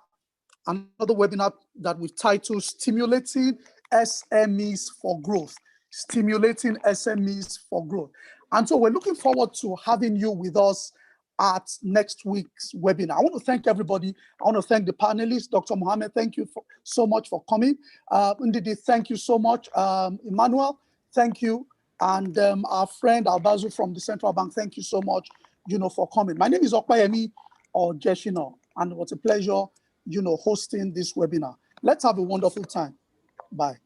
another webinar that we've titled Stimulating SMEs for Growth. Stimulating SMEs for Growth. And so we're looking forward to having you with us at next week's webinar. I want to thank everybody. I want to thank the panelists. Dr. Mohammed, thank you so much for coming. Ndidi, thank you so much. Emmanuel, thank you. And our friend Albazu from the Central Bank, thank you so much, for coming. My name is Okpayemi or Jeshino, and it was a pleasure, hosting this webinar. Let's have a wonderful time. Bye.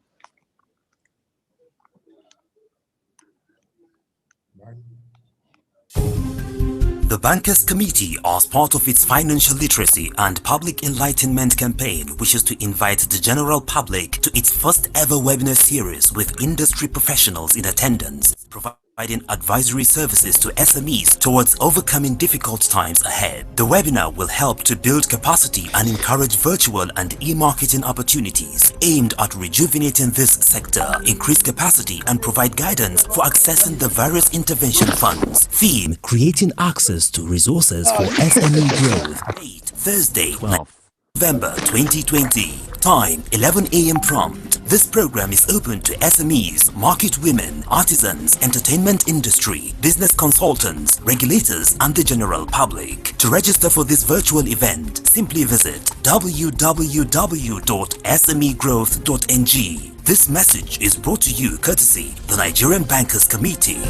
The Bankers Committee, as part of its financial literacy and public enlightenment campaign, wishes to invite the general public to its first ever webinar series with industry professionals in attendance, providing advisory services to SMEs towards overcoming difficult times ahead. The webinar will help to build capacity and encourage virtual and e-marketing opportunities aimed at rejuvenating this sector, increase capacity, and provide guidance for accessing the various intervention funds. Theme: creating access to resources for SME growth. Date: Thursday, 12 November 2020. Time: 11 a.m. prompt. This program is open to SMEs, market women, artisans, entertainment industry, business consultants, regulators, and the general public. To register for this virtual event, simply visit www.smegrowth.ng. This message is brought to you courtesy the Nigerian Bankers Committee.